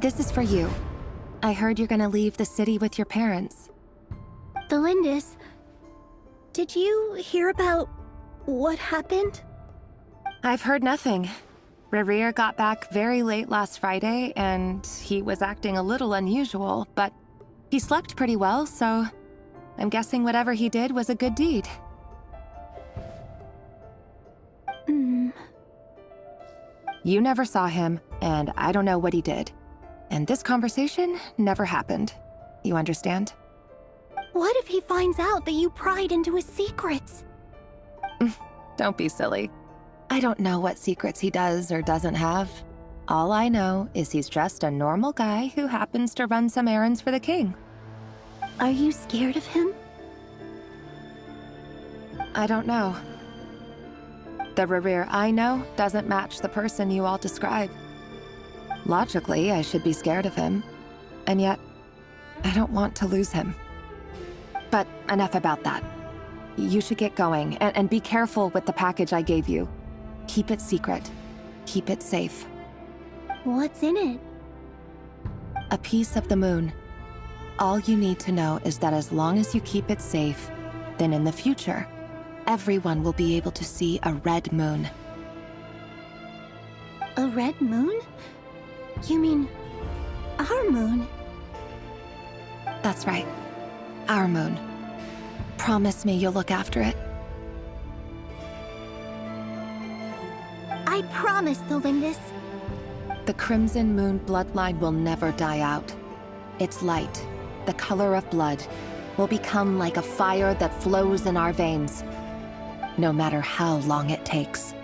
This is for you. I heard you're gonna leave the city with your parents. The Lindis, did you hear about what happened? I've heard nothing. Rerir got back very late last Friday, and he was acting a little unusual, but he slept pretty well, so I'm guessing whatever he did was a good deed. You never saw him, and I don't know what he did. And this conversation never happened. You understand? What if he finds out that you pried into his secrets? Don't be silly. I don't know what secrets he does or doesn't have. All I know is he's just a normal guy who happens to run some errands for the king. Are you scared of him? I don't know. The Rerir I know doesn't match the person you all describe. Logically, I should be scared of him. And yet, I don't want to lose him. But enough about that. You should get going, and be careful with the package I gave you. Keep it secret. Keep it safe. What's in it? A piece of the moon. All you need to know is that as long as you keep it safe, then in the future, everyone will be able to see a red moon. A red moon? You mean our moon? That's right. Our moon. Promise me you'll look after it. I promise, the Lindis. The Crimson Moon bloodline will never die out. Its light, the color of blood, will become like a fire that flows in our veins, no matter how long it takes.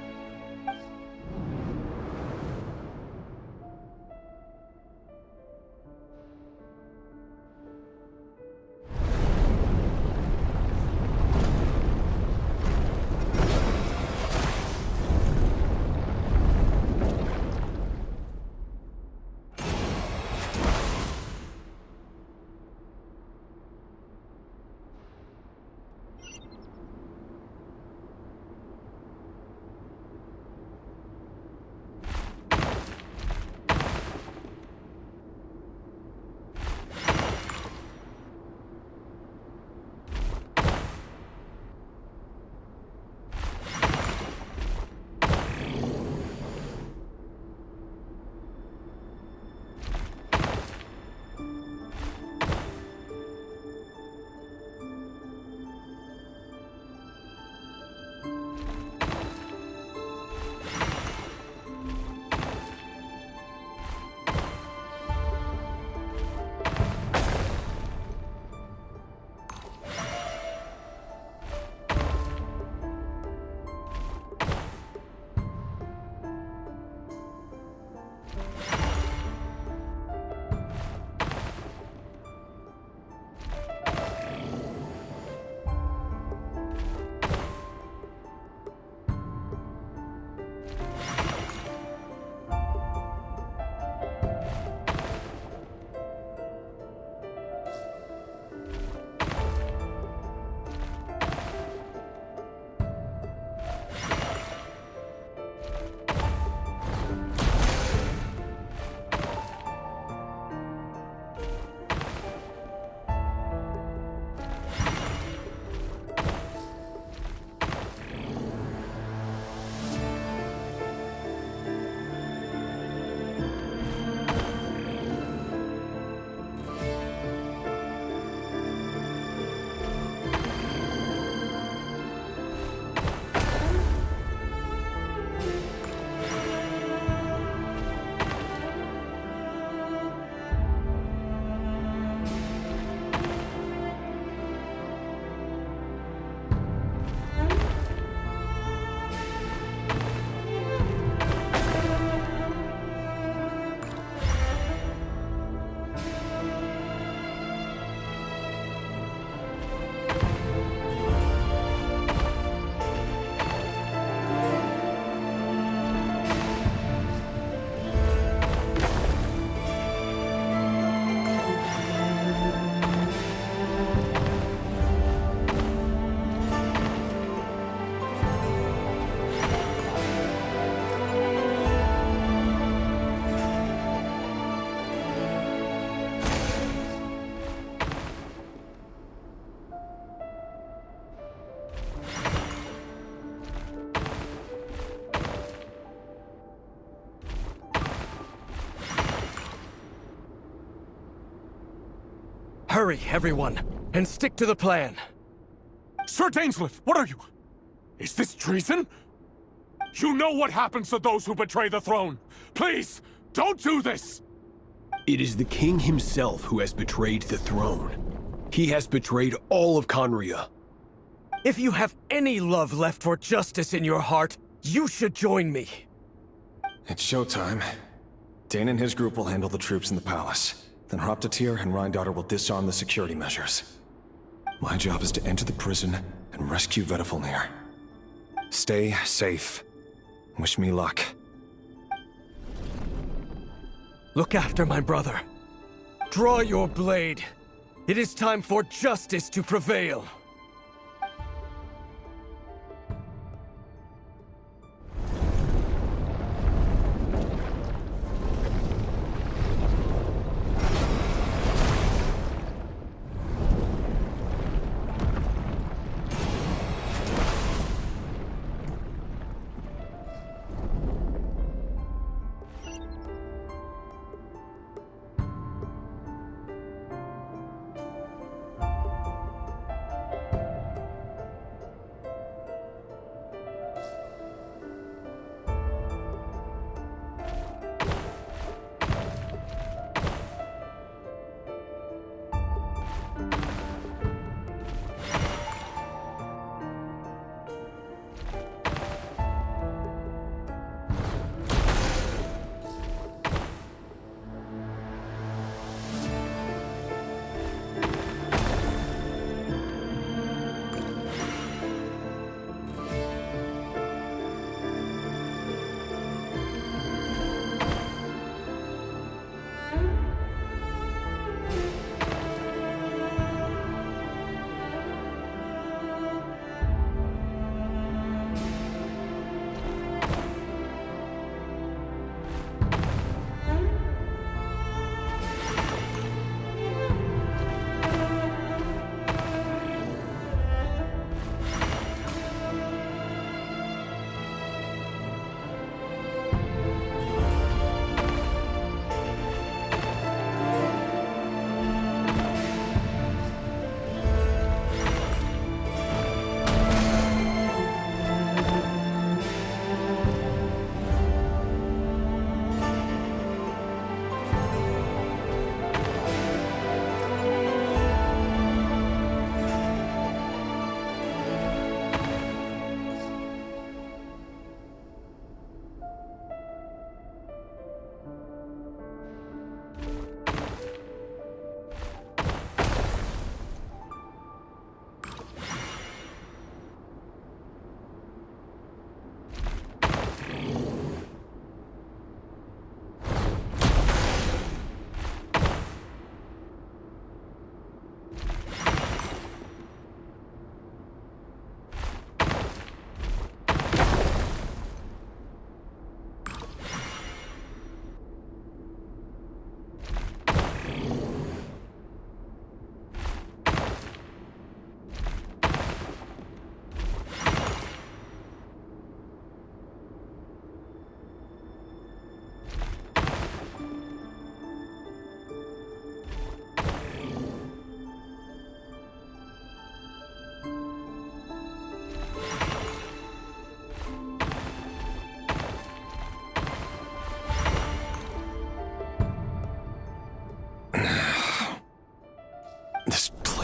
Hurry, everyone, and stick to the plan. Sir Dainsleif, what are you? Is this treason? You know what happens to those who betray the throne. Please, don't do this! It is the king himself who has betrayed the throne. He has betrayed all of Conria. If you have any love left for justice in your heart, you should join me. It's showtime. Dane and his group will handle the troops in the palace. Then Hraptatir and Rhindaughter will disarm the security measures. My job is to enter the prison and rescue Vedifalnir. Stay safe. Wish me luck. Look after my brother. Draw your blade. It is time for justice to prevail.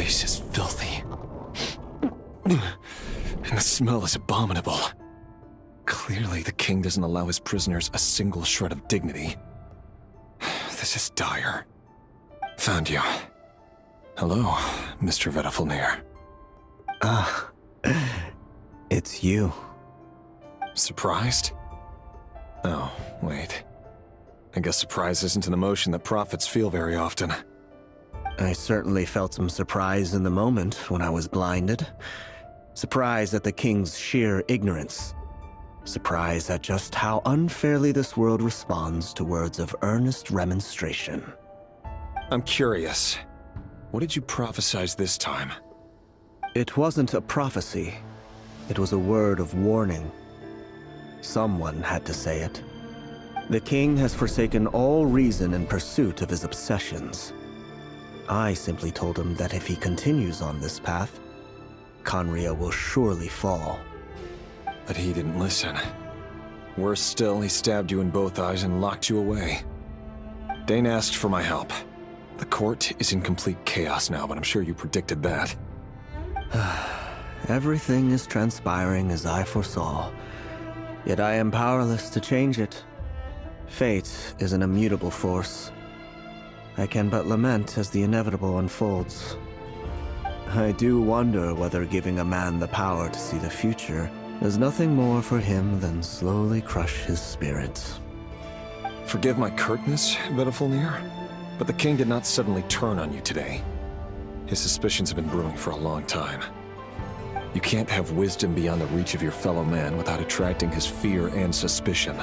place is filthy. And the smell is abominable. Clearly, the king doesn't allow his prisoners a single shred of dignity. This is dire. Found you. Hello, Mr. Vedifalnir. Ah, it's you. Surprised? Oh, wait. I guess surprise isn't an emotion that prophets feel very often. I certainly felt some surprise in the moment when I was blinded. Surprise at the king's sheer ignorance. Surprise at just how unfairly this world responds to words of earnest remonstration. I'm curious. What did you prophesize this time? It wasn't a prophecy. It was a word of warning. Someone had to say it. The king has forsaken all reason in pursuit of his obsessions. I simply told him that if he continues on this path, Conria will surely fall. But he didn't listen. Worse still, he stabbed you in both eyes and locked you away. Dane asked for my help. The court is in complete chaos now, but I'm sure you predicted that. Everything is transpiring as I foresaw, yet I am powerless to change it. Fate is an immutable force. I can but lament as the inevitable unfolds. I do wonder whether giving a man the power to see the future does nothing more for him than slowly crush his spirit. Forgive my curtness, Vedafulnir, but the king did not suddenly turn on you today. His suspicions have been brewing for a long time. You can't have wisdom beyond the reach of your fellow man without attracting his fear and suspicion.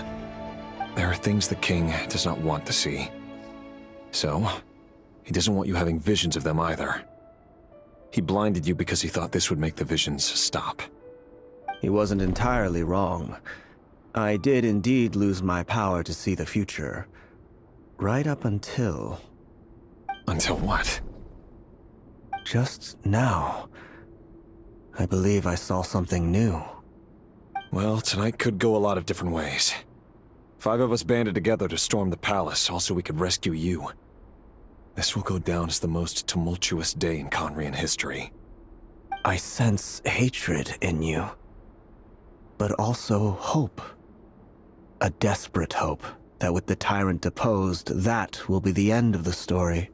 There are things the king does not want to see. So, he doesn't want you having visions of them either. He blinded you because he thought this would make the visions stop. He wasn't entirely wrong. I did indeed lose my power to see the future. Right up until... Until what? Just now. I believe I saw something new. Well, tonight could go a lot of different ways. 5 of us banded together to storm the palace, also we could rescue you. This will go down as the most tumultuous day in Conrian history. I sense hatred in you. But also hope. A desperate hope that with the tyrant deposed, that will be the end of the story.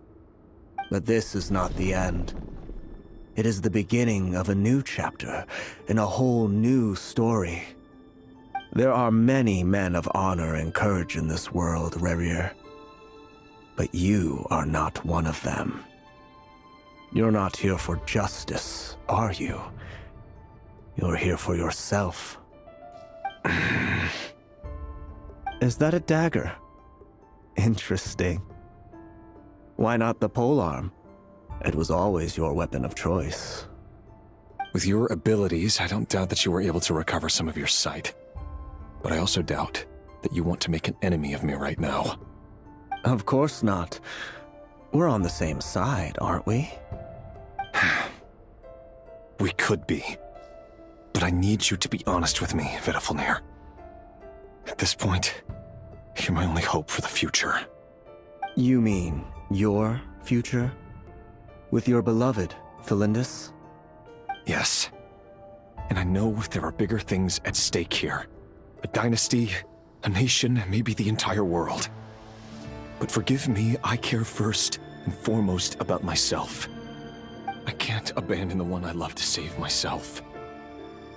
But this is not the end. It is the beginning of a new chapter, in a whole new story. There are many men of honor and courage in this world, Rerir. But you are not one of them. You're not here for justice, are you? You're here for yourself. Is that a dagger? Interesting. Why not the polearm? It was always your weapon of choice. With your abilities, I don't doubt that you were able to recover some of your sight. But I also doubt that you want to make an enemy of me right now. Of course not. We're on the same side, aren't we? We could be. But I need you to be honest with me, Vedafulnir. At this point, you're my only hope for the future. You mean your future? With your beloved, Felindus? Yes. And I know there are bigger things at stake here. A dynasty, a nation, maybe the entire world. But forgive me, I care first and foremost about myself. I can't abandon the one I love to save myself.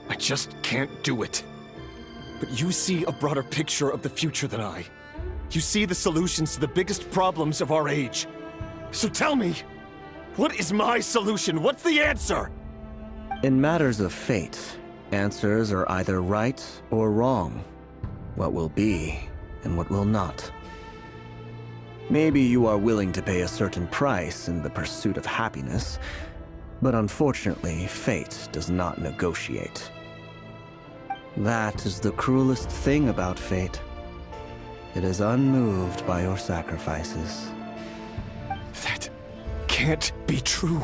I just can't do it. But you see a broader picture of the future than I. You see the solutions to the biggest problems of our age. So tell me, what is my solution? What's the answer? In matters of fate, answers are either right or wrong. What will be and what will not. Maybe you are willing to pay a certain price in the pursuit of happiness, but unfortunately, fate does not negotiate. That is the cruelest thing about fate. It is unmoved by your sacrifices. That can't be true.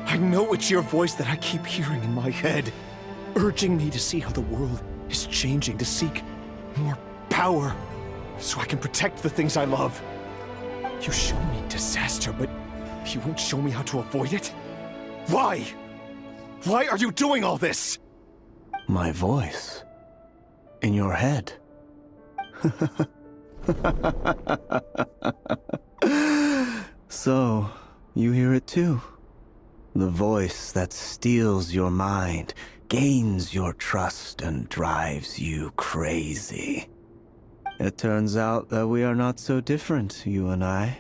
I know it's your voice that I keep hearing in my head, urging me to see how the world is changing, to seek more power, so I can protect the things I love. You show me disaster, but you won't show me how to avoid it? Why? Why are you doing all this? My voice. In your head. So, you hear it too. The voice that steals your mind, gains your trust, and drives you crazy. It turns out that we are not so different, you and I.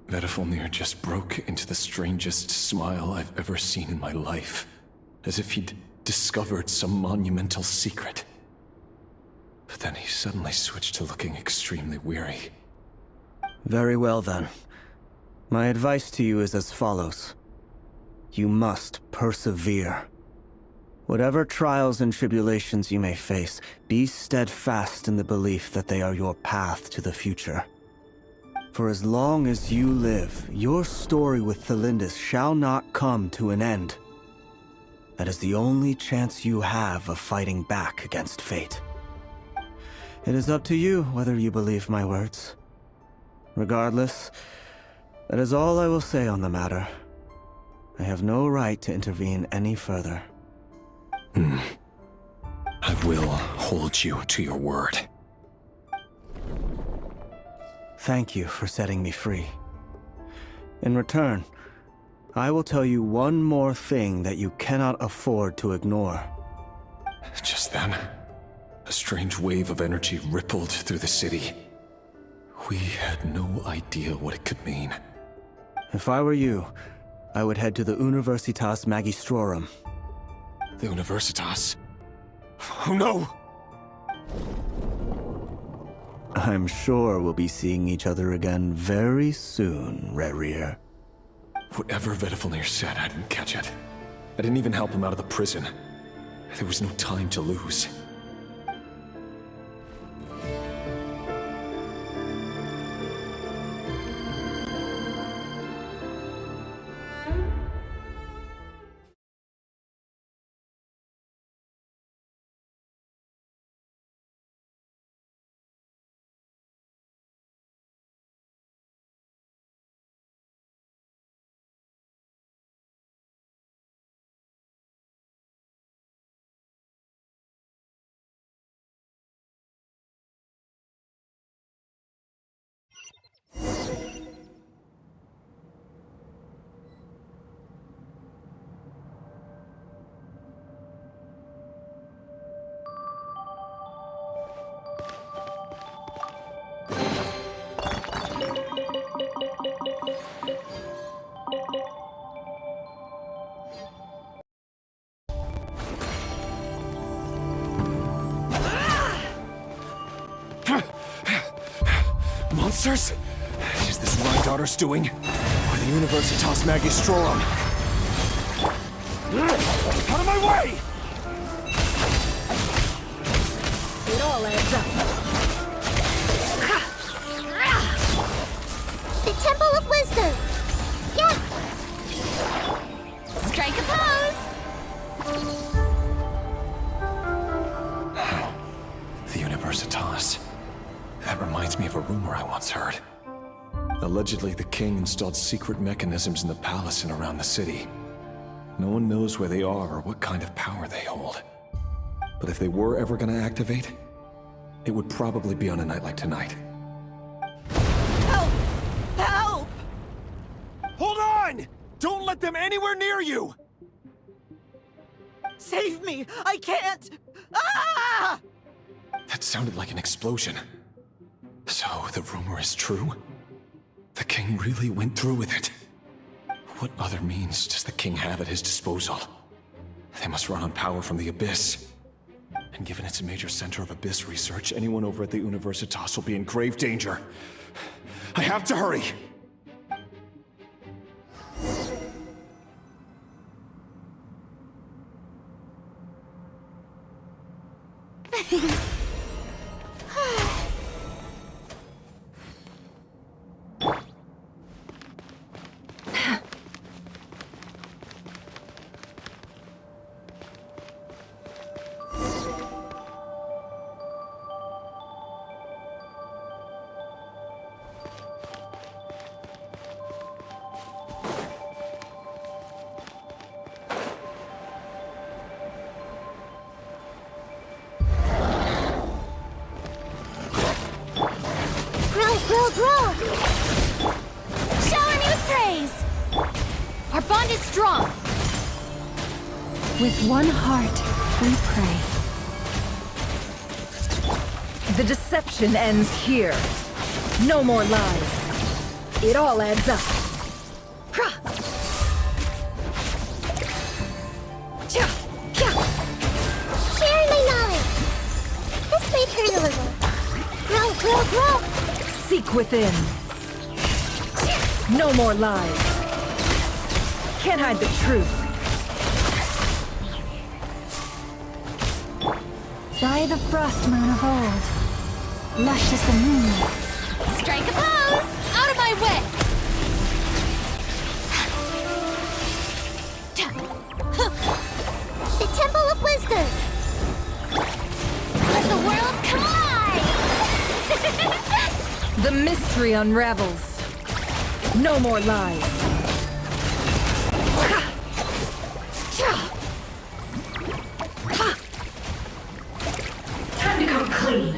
Vedafulnir just broke into the strangest smile I've ever seen in my life, as if he'd discovered some monumental secret. But then he suddenly switched to looking extremely weary. Very well then. My advice to you is as follows. You must persevere. Whatever trials and tribulations you may face, be steadfast in the belief that they are your path to the future. For as long as you live, your story with Thelindis shall not come to an end. That is the only chance you have of fighting back against fate. It is up to you whether you believe my words. Regardless, that is all I will say on the matter. I have no right to intervene any further. I will hold you to your word. Thank you for setting me free. In return, I will tell you one more thing that you cannot afford to ignore. Just then, a strange wave of energy rippled through the city. We had no idea what it could mean. If I were you, I would head to the Universitas Magistrorum. The Universitas? Oh no! I'm sure we'll be seeing each other again very soon, Rerir. Whatever Vedifalnir said, I didn't catch it. I didn't even help him out of the prison. There was no time to lose. Monsters? Is this my daughter's doing? Or the Universitas Magistrorum? Out of my way! It all adds up. The Temple of Wisdom! Yeah! Strike a pose! The Universitas. That reminds me of a rumor I once heard. Allegedly, the king installed secret mechanisms in the palace and around the city. No one knows where they are or what kind of power they hold. But if they were ever going to activate, it would probably be on a night like tonight. Help! Help! Hold on! Don't let them anywhere near you! Save me! I can't! Ah! That sounded like an explosion. So, the rumor is true? The king really went through with it? What other means does the king have at his disposal? They must run on power from the Abyss. And given it's a major center of Abyss research, anyone over at the Universitas will be in grave danger. I have to hurry! Grow! Shower me with praise! Our bond is strong! With one heart, we pray. The deception ends here. No more lies. It all adds up. Share my knowledge! This may hurt a little. Grow! Seek within. No more lies. Can't hide the truth. By the frost moon of old, lush as the moon. Strike a pose! Out my way! The Temple of Wisdom! Let the world collide! The mystery unravels. No more lies. Time to come clean.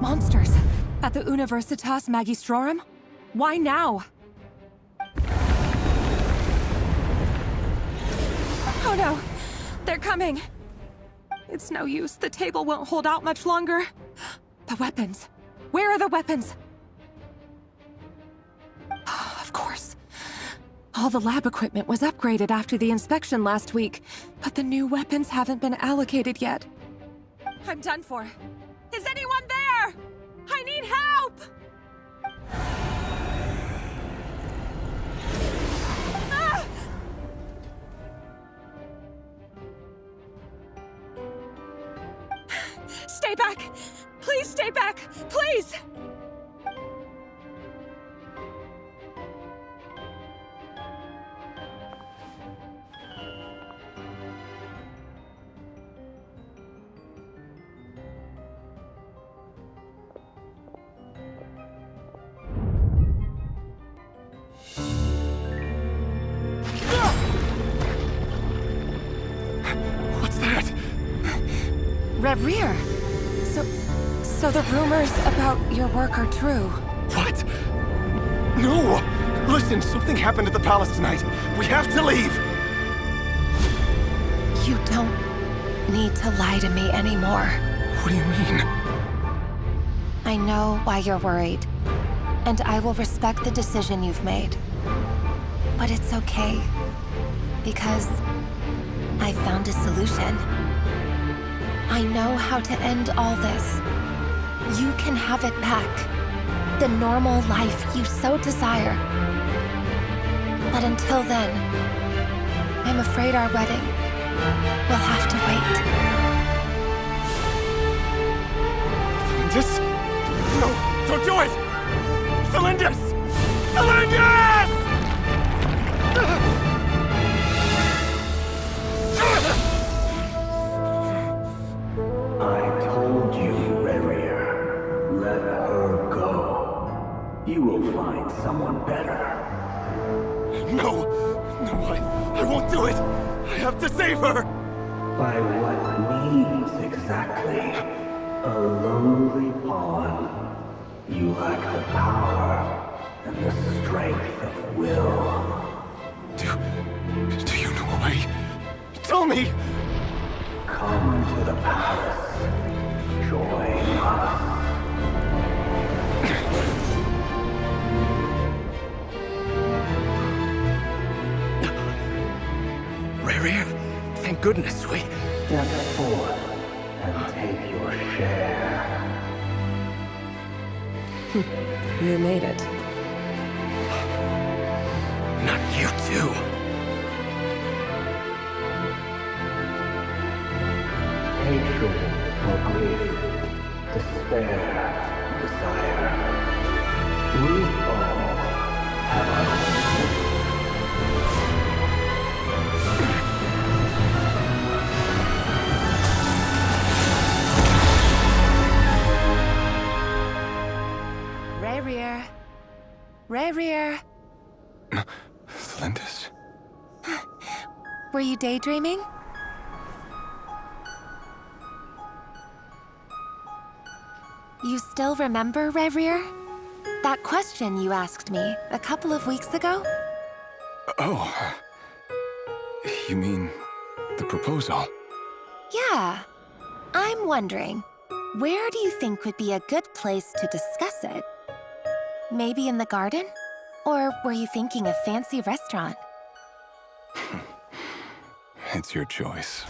Monsters! At the Universitas Magistrorum? Why now? Oh no! They're coming! It's no use. The table won't hold out much longer. The weapons. Where are the weapons? Of course. All the lab equipment was upgraded after the inspection last week, but the new weapons haven't been allocated yet. I'm done for. Is anyone there? I need help! Ah! Stay back! Please stay back! Please! What's that? Reverie! So the rumors about your work are true. What? No! Listen, something happened at the palace tonight. We have to leave! You don't need to lie to me anymore. What do you mean? I know why you're worried, and I will respect the decision you've made. But it's okay, because I found a solution. I know how to end all this. You can have it back. The normal life you so desire. But until then, I'm afraid our wedding will have to wait. Cylinders? No, don't do it! Cylinders! Cylinders! I told you, Reverie. Let her go. You will find someone better. No! No, I won't do it! I have to save her! By what means exactly? A lowly pawn. You lack the power and the strength of will. Do you know a way? Tell me! Come to the palace. Join us. Reverie, thank goodness we... Step forth and take your share. You made it. Not you too. Hatred or grief, despair, desire. We all have our own. Reverie. Reverie. Cylinders? Were you daydreaming? You still remember, Reverie? That question you asked me a couple of weeks ago? Oh. You mean the proposal? Yeah. I'm wondering, where do you think would be a good place to discuss it? Maybe in the garden? Or were you thinking a fancy restaurant? It's your choice.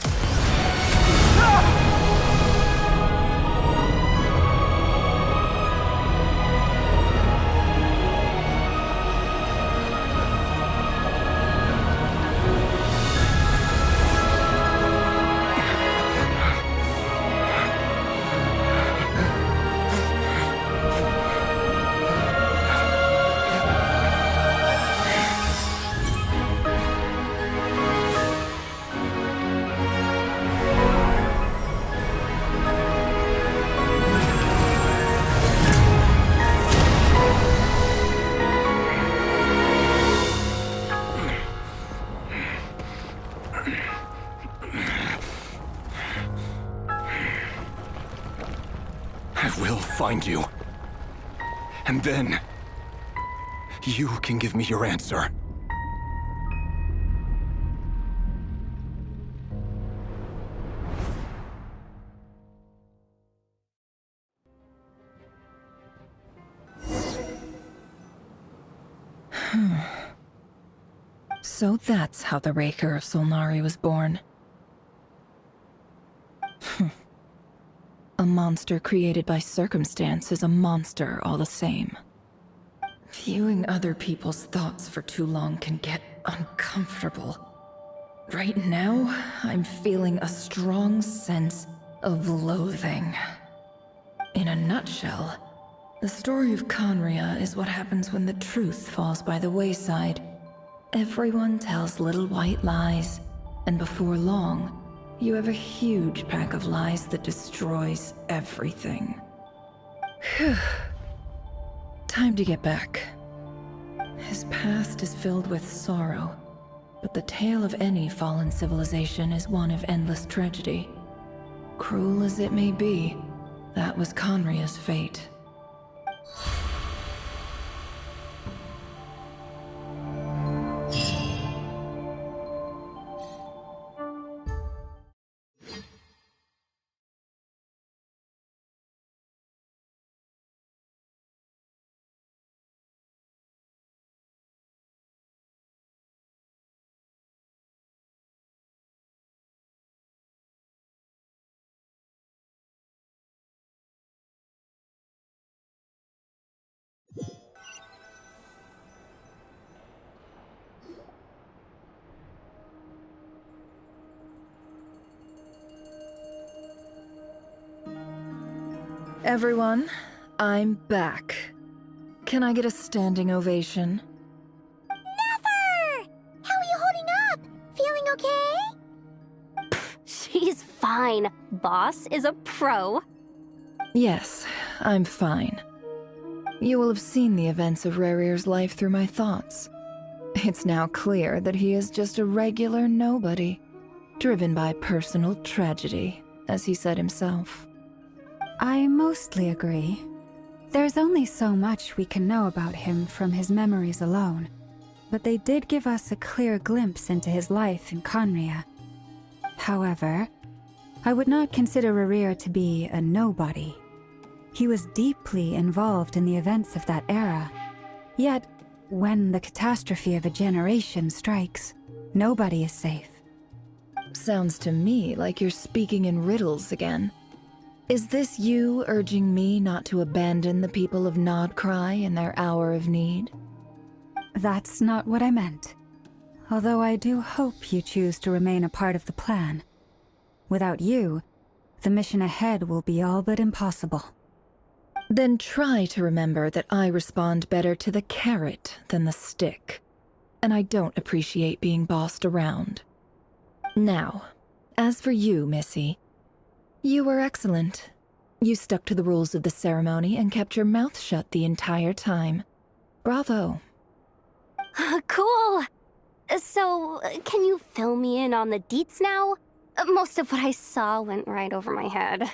I will find you. And then, you can give me your answer. So that's how the Raker of Solnari was born. A monster created by circumstance is a monster all the same. Viewing other people's thoughts for too long can get uncomfortable. Right now, I'm feeling a strong sense of loathing. In a nutshell, the story of Conria is what happens when the truth falls by the wayside. Everyone tells little white lies, and before long, you have a huge pack of lies that destroys everything. Phew. Time to get back. His past is filled with sorrow, but the tale of any fallen civilization is one of endless tragedy. Cruel as it may be, that was Conria's fate. Everyone, I'm back. Can I get a standing ovation? Never! How are you holding up? Feeling okay? She's fine. Boss is a pro. Yes, I'm fine. You will have seen the events of Rarir's life through my thoughts. It's now clear that he is just a regular nobody, driven by personal tragedy, as he said himself. I mostly agree. There's only so much we can know about him from his memories alone, but they did give us a clear glimpse into his life in Conria. However, I would not consider Rarir to be a nobody. He was deeply involved in the events of that era. Yet, when the catastrophe of a generation strikes, nobody is safe. Sounds to me like you're speaking in riddles again. Is this you urging me not to abandon the people of Nodcry in their hour of need? That's not what I meant. Although I do hope you choose to remain a part of the plan. Without you, the mission ahead will be all but impossible. Then try to remember that I respond better to the carrot than the stick. And I don't appreciate being bossed around. Now, as for you, Missy, you were excellent. You stuck to the rules of the ceremony and kept your mouth shut the entire time. Bravo. Cool. So, can you fill me in on the deets now? Most of what I saw went right over my head.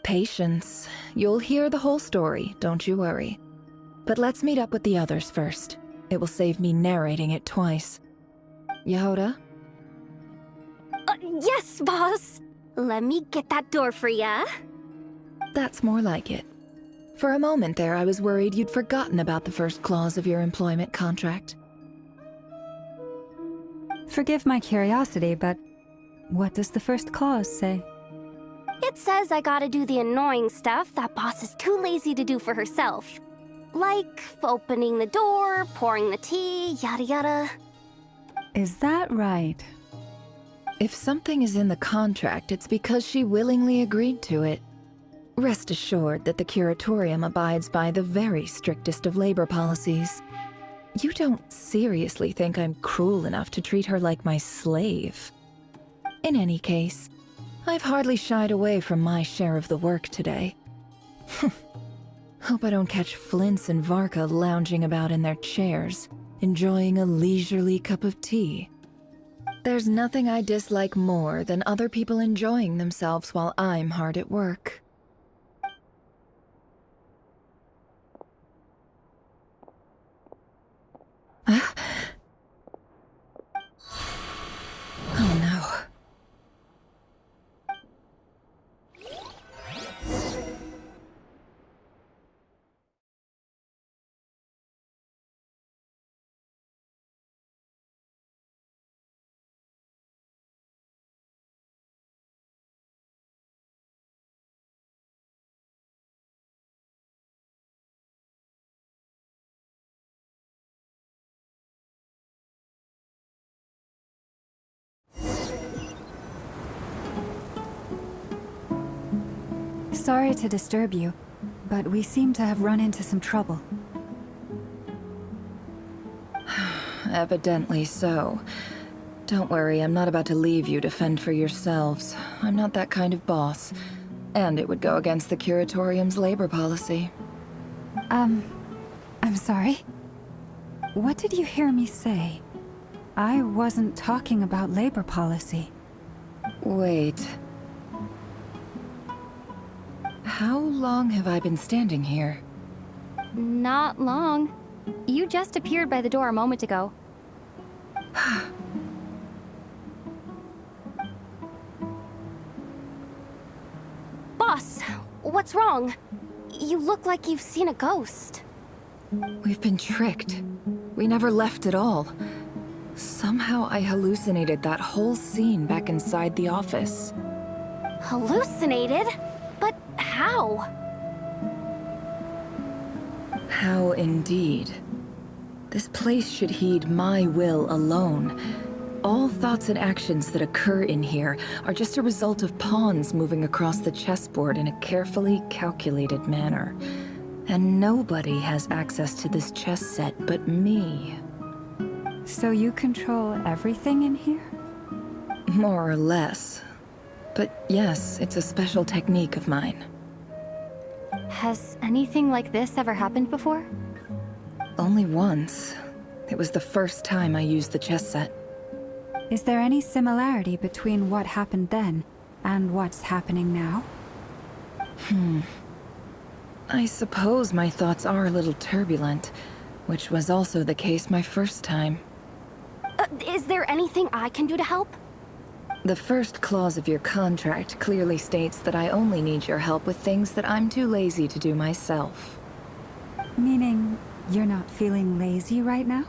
Patience. You'll hear the whole story, don't you worry. But let's meet up with the others first. It will save me narrating it twice. Yehoda? Yes, boss! Let me get that door for ya. That's more like it. For a moment there, I was worried you'd forgotten about the first clause of your employment contract. Forgive my curiosity, but what does the first clause say? It says I gotta do the annoying stuff that boss is too lazy to do for herself. Like opening the door, pouring the tea, yada yada. Is that right? If something is in the contract, it's because she willingly agreed to it. Rest assured that the Curatorium abides by the very strictest of labor policies. You don't seriously think I'm cruel enough to treat her like my slave? In any case, I've hardly shied away from my share of the work today. Hope I don't catch Flintz and Varka lounging about in their chairs, enjoying a leisurely cup of tea. There's nothing I dislike more than other people enjoying themselves while I'm hard at work. Oh no. Sorry to disturb you, but we seem to have run into some trouble. Evidently so. Don't worry, I'm not about to leave you to fend for yourselves. I'm not that kind of boss. And it would go against the Curatorium's labor policy. I'm sorry? What did you hear me say? I wasn't talking about labor policy. Wait. How long have I been standing here? Not long. You just appeared by the door a moment ago. Boss, what's wrong? You look like you've seen a ghost. We've been tricked. We never left at all. Somehow I hallucinated that whole scene back inside the office. Hallucinated? But how? How indeed. This place should heed my will alone. All thoughts and actions that occur in here are just a result of pawns moving across the chessboard in a carefully calculated manner. And nobody has access to this chess set but me. So you control everything in here? More or less. But yes, it's a special technique of mine. Has anything like this ever happened before? Only once. It was the first time I used the chess set. Is there any similarity between what happened then and what's happening now? I suppose my thoughts are a little turbulent, which was also the case my first time. Is there anything I can do to help? The first clause of your contract clearly states that I only need your help with things that I'm too lazy to do myself. Meaning, you're not feeling lazy right now?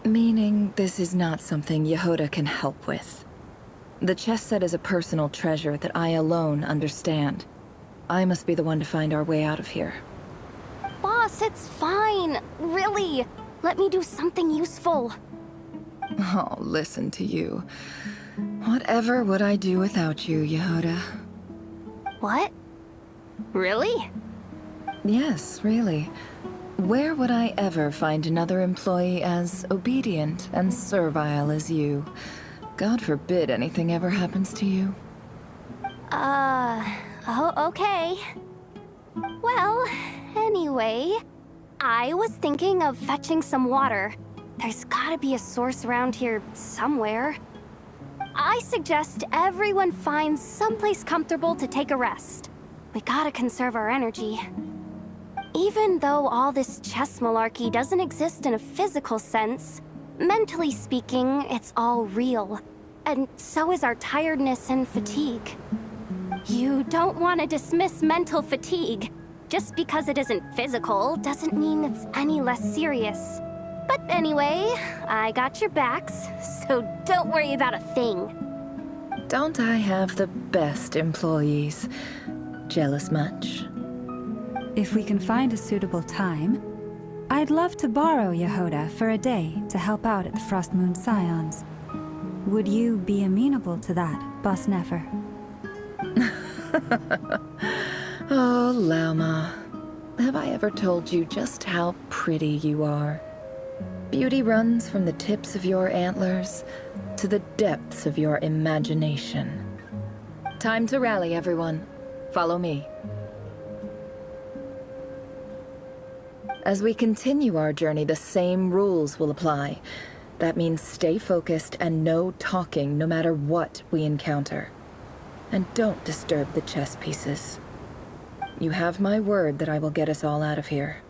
Meaning, this is not something Yehoda can help with. The chess set is a personal treasure that I alone understand. I must be the one to find our way out of here. Boss, it's fine. Really. Let me do something useful. Oh, listen to you. Whatever would I do without you, Yehoda? What? Really? Yes, really. Where would I ever find another employee as obedient and servile as you? God forbid anything ever happens to you. Oh, okay. Well, anyway, I was thinking of fetching some water. There's gotta be a source around here somewhere. I suggest everyone finds someplace comfortable to take a rest. We gotta conserve our energy. Even though all this chess malarkey doesn't exist in a physical sense, mentally speaking, it's all real. And so is our tiredness and fatigue. You don't want to dismiss mental fatigue. Just because it isn't physical doesn't mean it's any less serious. But anyway, I got your backs, so don't worry about a thing. Don't I have the best employees? Jealous much? If we can find a suitable time, I'd love to borrow Yehoda for a day to help out at the Frost Moon Scions. Would you be amenable to that, Boss Nefer? Oh, Lauma. Have I ever told you just how pretty you are? Beauty runs from the tips of your antlers to the depths of your imagination. Time to rally, everyone. Follow me. As we continue our journey, the same rules will apply. That means stay focused and no talking no matter what we encounter. And don't disturb the chess pieces. You have my word that I will get us all out of here.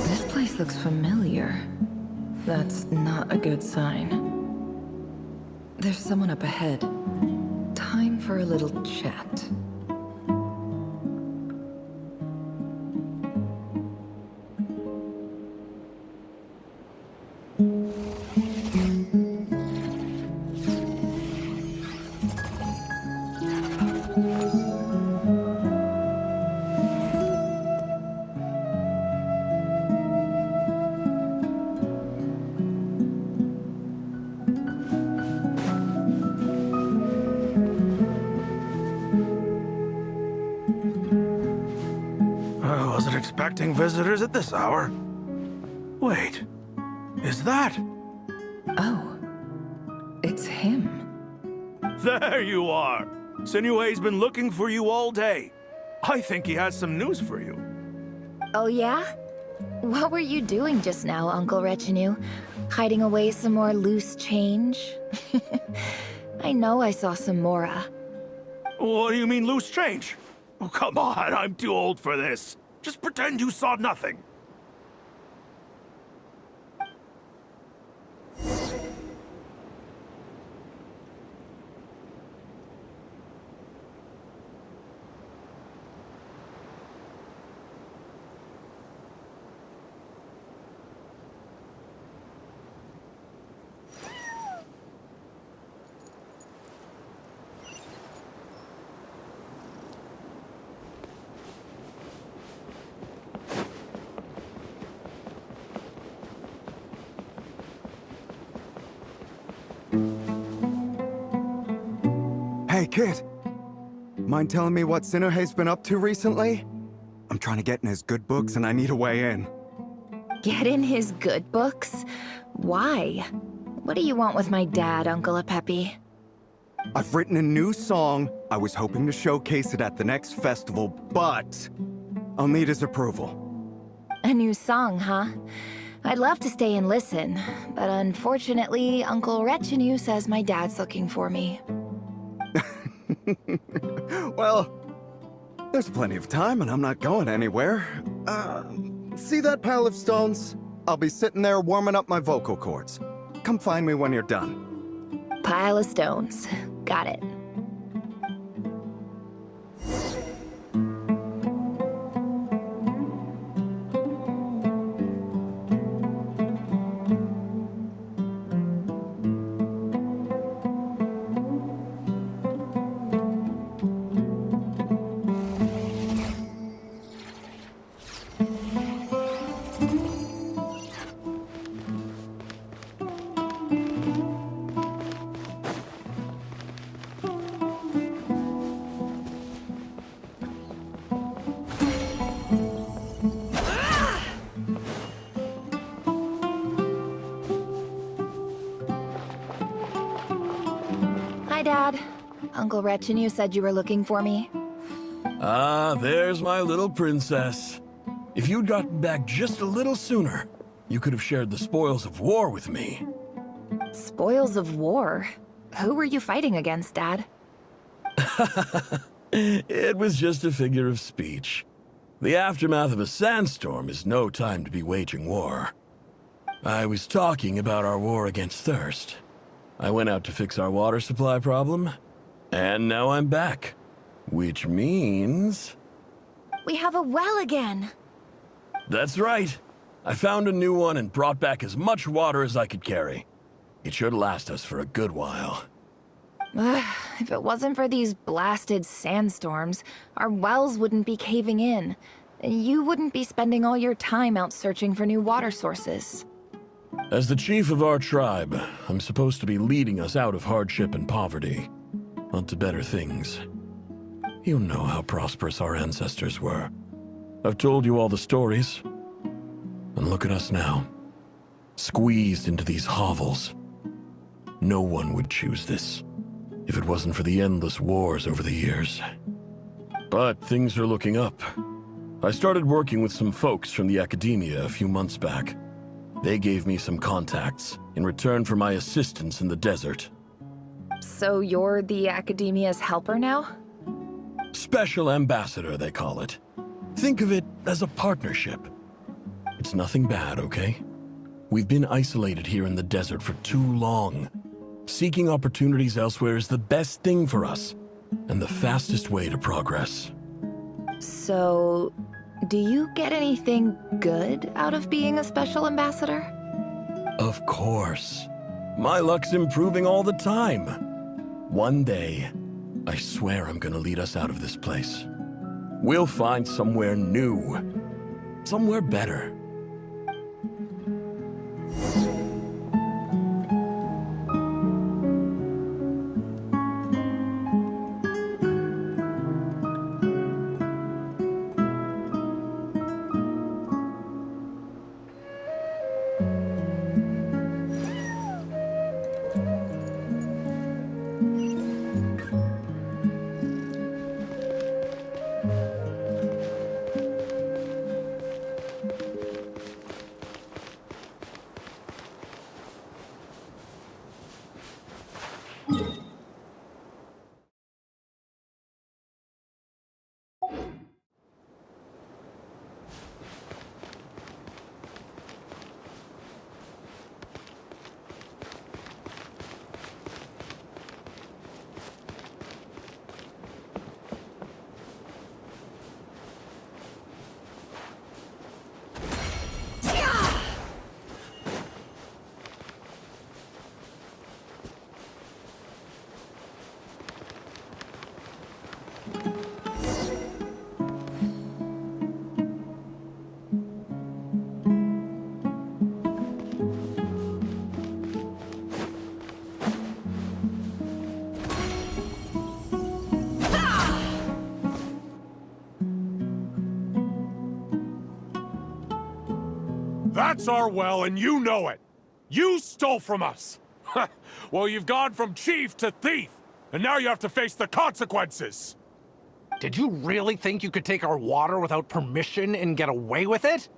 This place looks familiar. That's not a good sign. There's someone up ahead. Time for a little chat. I wasn't expecting visitors at this hour. Wait, is that? Oh, it's him. There you are! Sinue's been looking for you all day. I think he has some news for you. Oh yeah? What were you doing just now, Uncle Retinue? Hiding away some more loose change? I know I saw some Mora. What do you mean loose change? Oh, come on, I'm too old for this. Just pretend you saw nothing. Hey, kid. Mind telling me what Sinuhe's been up to recently? I'm trying to get in his good books and I need a way in. Get in his good books? Why? What do you want with my dad, Uncle Apepi? I've written a new song. I was hoping to showcase it at the next festival, but I'll need his approval. A new song, huh? I'd love to stay and listen, but unfortunately, Uncle Retinue says my dad's looking for me. Well, there's plenty of time and I'm not going anywhere. See that pile of stones? I'll be sitting there warming up my vocal cords. Come find me when you're done. Pile of stones. Got it. Uncle Retinue said you were looking for me. Ah, there's my little princess. If you'd gotten back just a little sooner, you could have shared the spoils of war with me. Spoils of war? Who were you fighting against, Dad? It was just a figure of speech. The aftermath of a sandstorm is no time to be waging war. I was talking about our war against thirst. I went out to fix our water supply problem, and now I'm back. Which means... We have a well again! That's right. I found a new one and brought back as much water as I could carry. It should last us for a good while. If it wasn't for these blasted sandstorms, our wells wouldn't be caving in. You wouldn't be spending all your time out searching for new water sources. As the chief of our tribe, I'm supposed to be leading us out of hardship and poverty, onto better things. You know how prosperous our ancestors were. I've told you all the stories. And look at us now, squeezed into these hovels. No one would choose this, if it wasn't for the endless wars over the years. But things are looking up. I started working with some folks from the academia a few months back. They gave me some contacts in return for my assistance in the desert. So you're the academia's helper now? Special ambassador, they call it. Think of it as a partnership. It's nothing bad, okay? We've been isolated here in the desert for too long. Seeking opportunities elsewhere is the best thing for us, and the fastest way to progress. So, do you get anything good out of being a special ambassador? Of course. My luck's improving all the time. One day, I swear I'm gonna lead us out of this place. We'll find somewhere new. Somewhere better. That's our well, and you know it. You stole from us. Well, you've gone from chief to thief, and now you have to face the consequences. Did you really think you could take our water without permission and get away with it?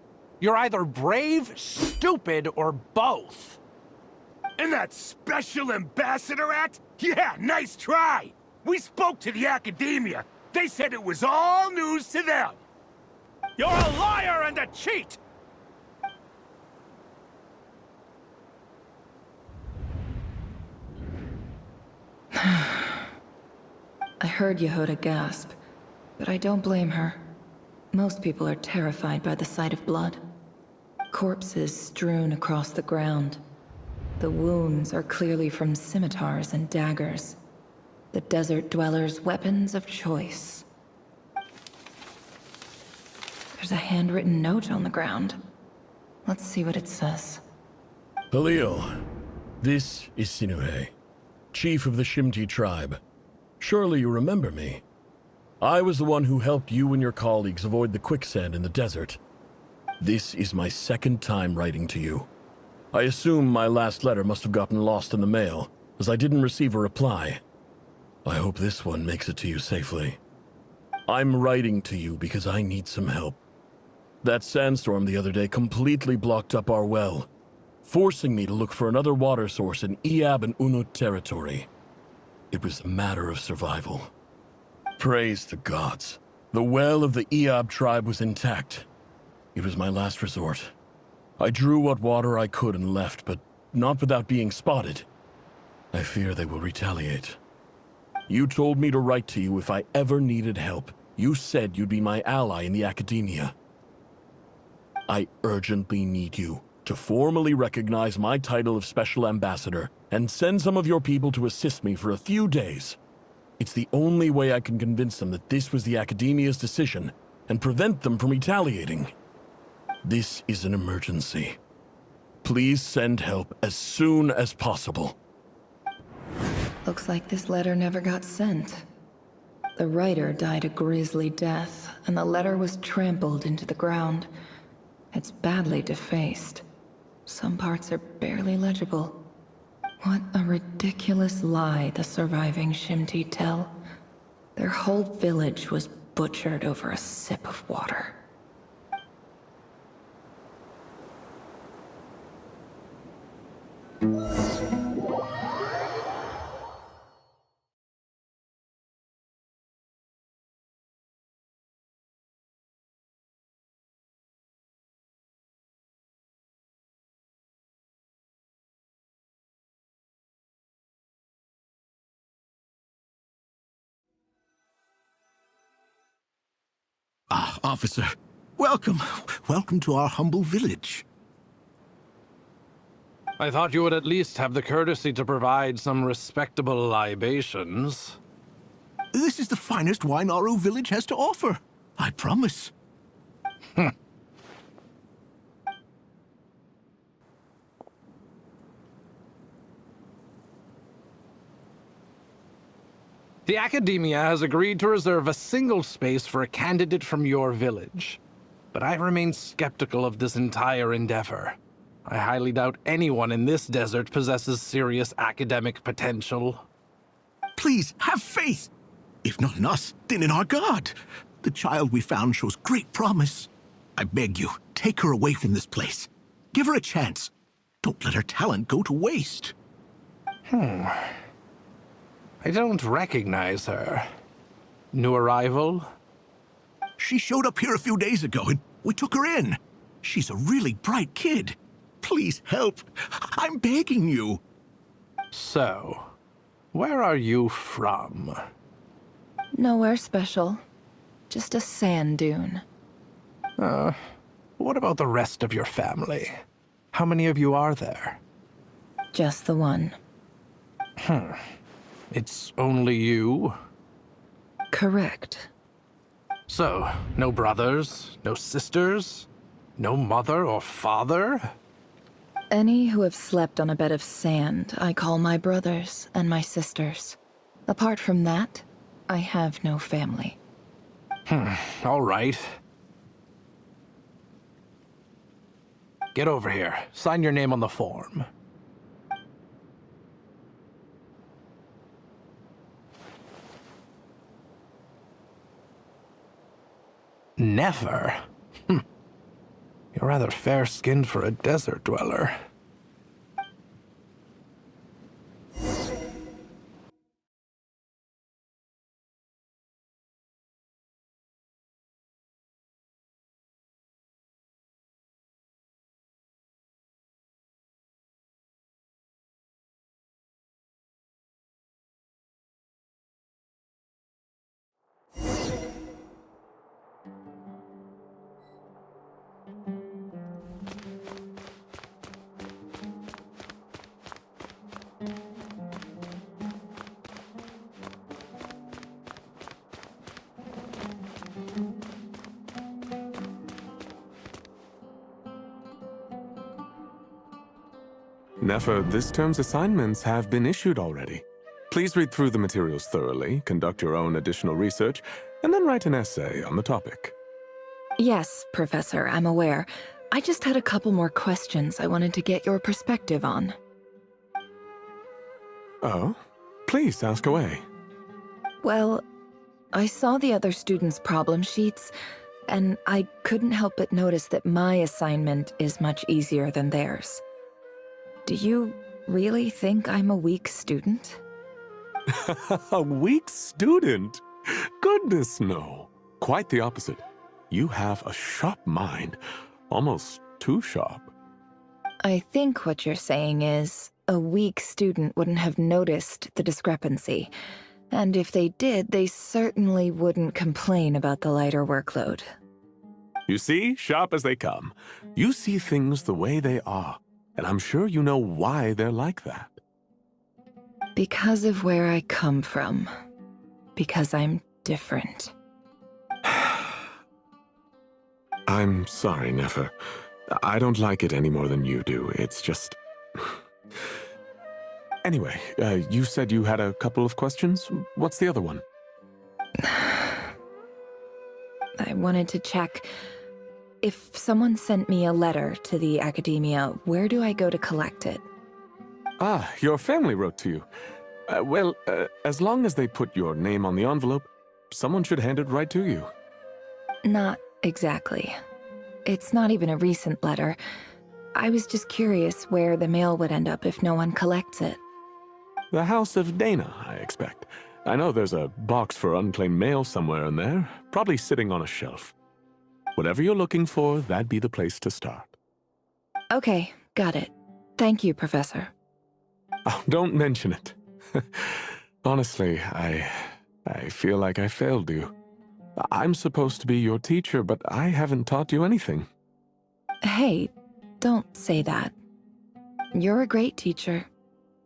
You're either brave, stupid, or both. And that Special Ambassador Act? Yeah, nice try. We spoke to the academia. They said it was all news to them. You're a liar and a cheat! I heard Yehuda gasp, but I don't blame her. Most people are terrified by the sight of blood. Corpses strewn across the ground. The wounds are clearly from scimitars and daggers. The desert dwellers' weapons of choice. There's a handwritten note on the ground. Let's see what it says. Halil, this is Sinuhe, chief of the Shimti tribe. Surely you remember me. I was the one who helped you and your colleagues avoid the quicksand in the desert. This is my second time writing to you. I assume my last letter must have gotten lost in the mail, as I didn't receive a reply. I hope this one makes it to you safely. I'm writing to you because I need some help. That sandstorm the other day completely blocked up our well, forcing me to look for another water source in Iab and Unut territory. It was a matter of survival. Praise the gods. The well of the Iab tribe was intact. It was my last resort. I drew what water I could and left, but not without being spotted. I fear they will retaliate. You told me to write to you if I ever needed help. You said you'd be my ally in the academia. I urgently need you to formally recognize my title of Special Ambassador and send some of your people to assist me for a few days. It's the only way I can convince them that this was the academia's decision and prevent them from retaliating. This is an emergency. Please send help as soon as possible. Looks like this letter never got sent. The writer died a grisly death, and the letter was trampled into the ground. It's badly defaced. Some parts are barely legible. What a ridiculous lie the surviving Shimti tell. Their whole village was butchered over a sip of water. Ah, officer. Welcome. Welcome to our humble village. I thought you would at least have the courtesy to provide some respectable libations. This is the finest wine Aru village has to offer. I promise. The Academia has agreed to reserve a single space for a candidate from your village. But I remain skeptical of this entire endeavor. I highly doubt anyone in this desert possesses serious academic potential. Please, have faith. If not in us, then in our God. The child we found shows great promise. I beg you, take her away from this place. Give her a chance. Don't let her talent go to waste. I don't recognize her. New arrival? She showed up here a few days ago, and we took her in. She's a really bright kid. Please help. I'm begging you. So, where are you from? Nowhere special. Just a sand dune. What about the rest of your family? How many of you are there? Just the one. It's only you? Correct. So, no brothers, no sisters, no mother or father? Any who have slept on a bed of sand, I call my brothers and my sisters. Apart from that, I have no family. All right. Get over here. Sign your name on the form. Never? You're rather fair-skinned for a desert dweller. Nefer, this term's assignments have been issued already. Please read through the materials thoroughly, conduct your own additional research, and then write an essay on the topic. Yes, Professor, I'm aware. I just had a couple more questions I wanted to get your perspective on. Oh? Please, ask away. Well, I saw the other students' problem sheets, and I couldn't help but notice that my assignment is much easier than theirs. Do you really think I'm a weak student? A weak student? Goodness, no. Quite the opposite. You have a sharp mind. Almost too sharp. I think what you're saying is, a weak student wouldn't have noticed the discrepancy. And if they did, they certainly wouldn't complain about the lighter workload. You see, sharp as they come. You see things the way they are. And I'm sure you know why they're like that. Because of where I come from. Because I'm different. I'm sorry, Nefer. I don't like it any more than you do. It's just... Anyway, you said you had a couple of questions. What's the other one? I wanted to check. If someone sent me a letter to the academia, where do I go to collect it? Ah, your family wrote to you. Well, as long as they put your name on the envelope, someone should hand it right to you. Not exactly. It's not even a recent letter. I was just curious where the mail would end up if no one collects it. The House of Dana, I expect. I know there's a box for unclaimed mail somewhere in there, probably sitting on a shelf. Whatever you're looking for, that'd be the place to start. Okay, got it. Thank you, Professor. Oh, don't mention it. Honestly, I feel like I failed you. I'm supposed to be your teacher, but I haven't taught you anything. Hey, don't say that. You're a great teacher,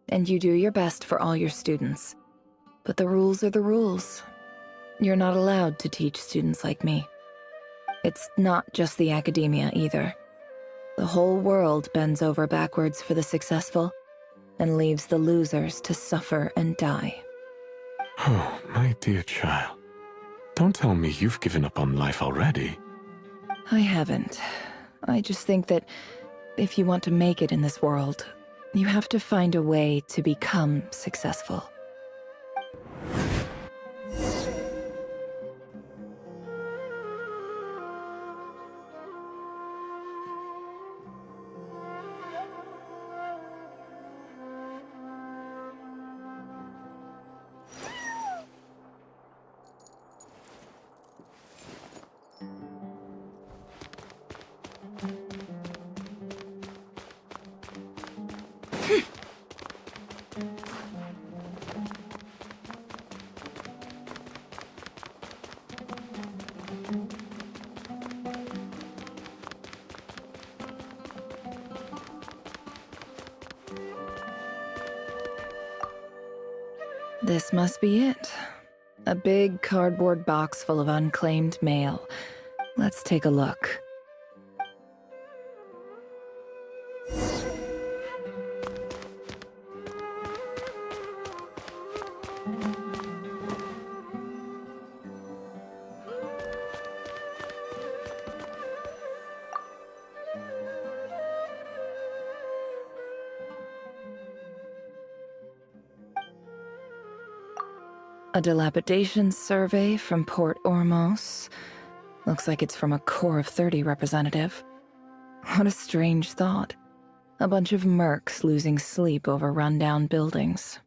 and you do your best for all your students. But the rules are the rules. You're not allowed to teach students like me. It's not just the academia either. The whole world bends over backwards for the successful and leaves the losers to suffer and die. Oh, my dear child. Don't tell me you've given up on life already. I haven't. I just think that if you want to make it in this world, you have to find a way to become successful. This must be it. A big cardboard box full of unclaimed mail. Let's take a look. A dilapidation survey from Port Ormos. Looks like it's from a Corps of 30 representative. What a strange thought. A bunch of mercs losing sleep over rundown buildings.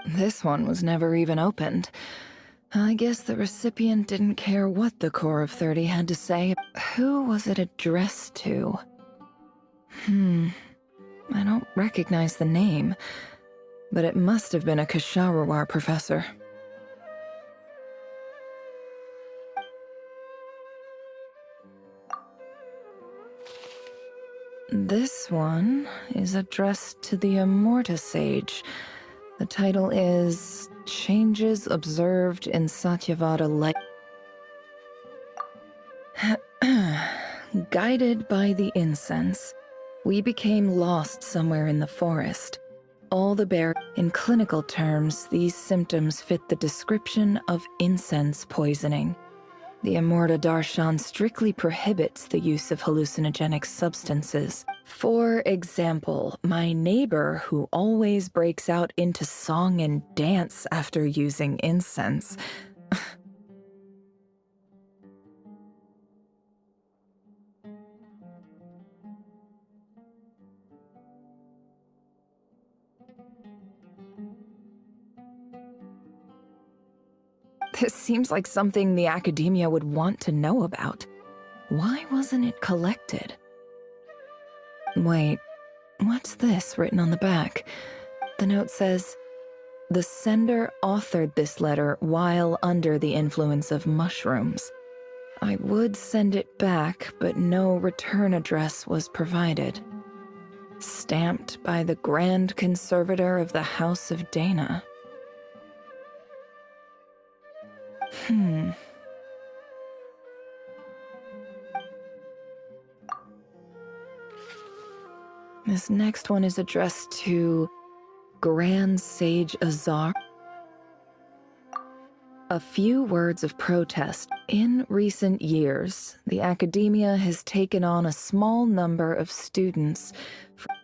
This one was never even opened. I guess the recipient didn't care what the Corps of 30 had to say. Who was it addressed to? I don't recognize the name, but it must have been a Kasharawar professor. This one is addressed to the Immorta Sage. The title is Changes Observed in Satyavada Light. Guided by the incense, we became lost somewhere in the forest. All the bear. In clinical terms, these symptoms fit the description of incense poisoning. The Immorta Darshan strictly prohibits the use of hallucinogenic substances. For example, my neighbor who always breaks out into song and dance after using incense. This seems like something the academia would want to know about. Why wasn't it collected? Wait, what's this written on the back? The note says, "The sender authored this letter while under the influence of mushrooms. I would send it back, but no return address was provided. Stamped by the Grand Conservator of the House of Dana." This next one is addressed to Grand Sage Azar. A few words of protest. In recent years, the academia has taken on a small number of students.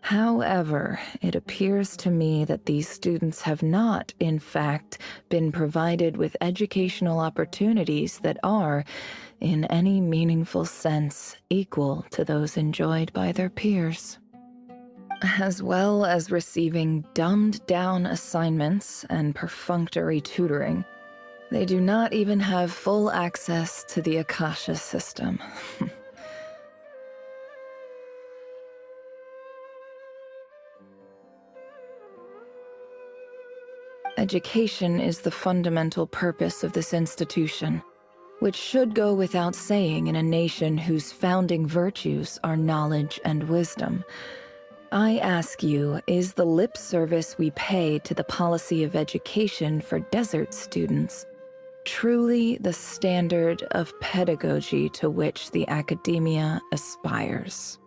However, it appears to me that these students have not, in fact, been provided with educational opportunities that are, in any meaningful sense, equal to those enjoyed by their peers. As well as receiving dumbed-down assignments and perfunctory tutoring, they do not even have full access to the Akasha system. Education is the fundamental purpose of this institution, which should go without saying in a nation whose founding virtues are knowledge and wisdom. I ask you, is the lip service we pay to the policy of education for desert students truly the standard of pedagogy to which the academia aspires?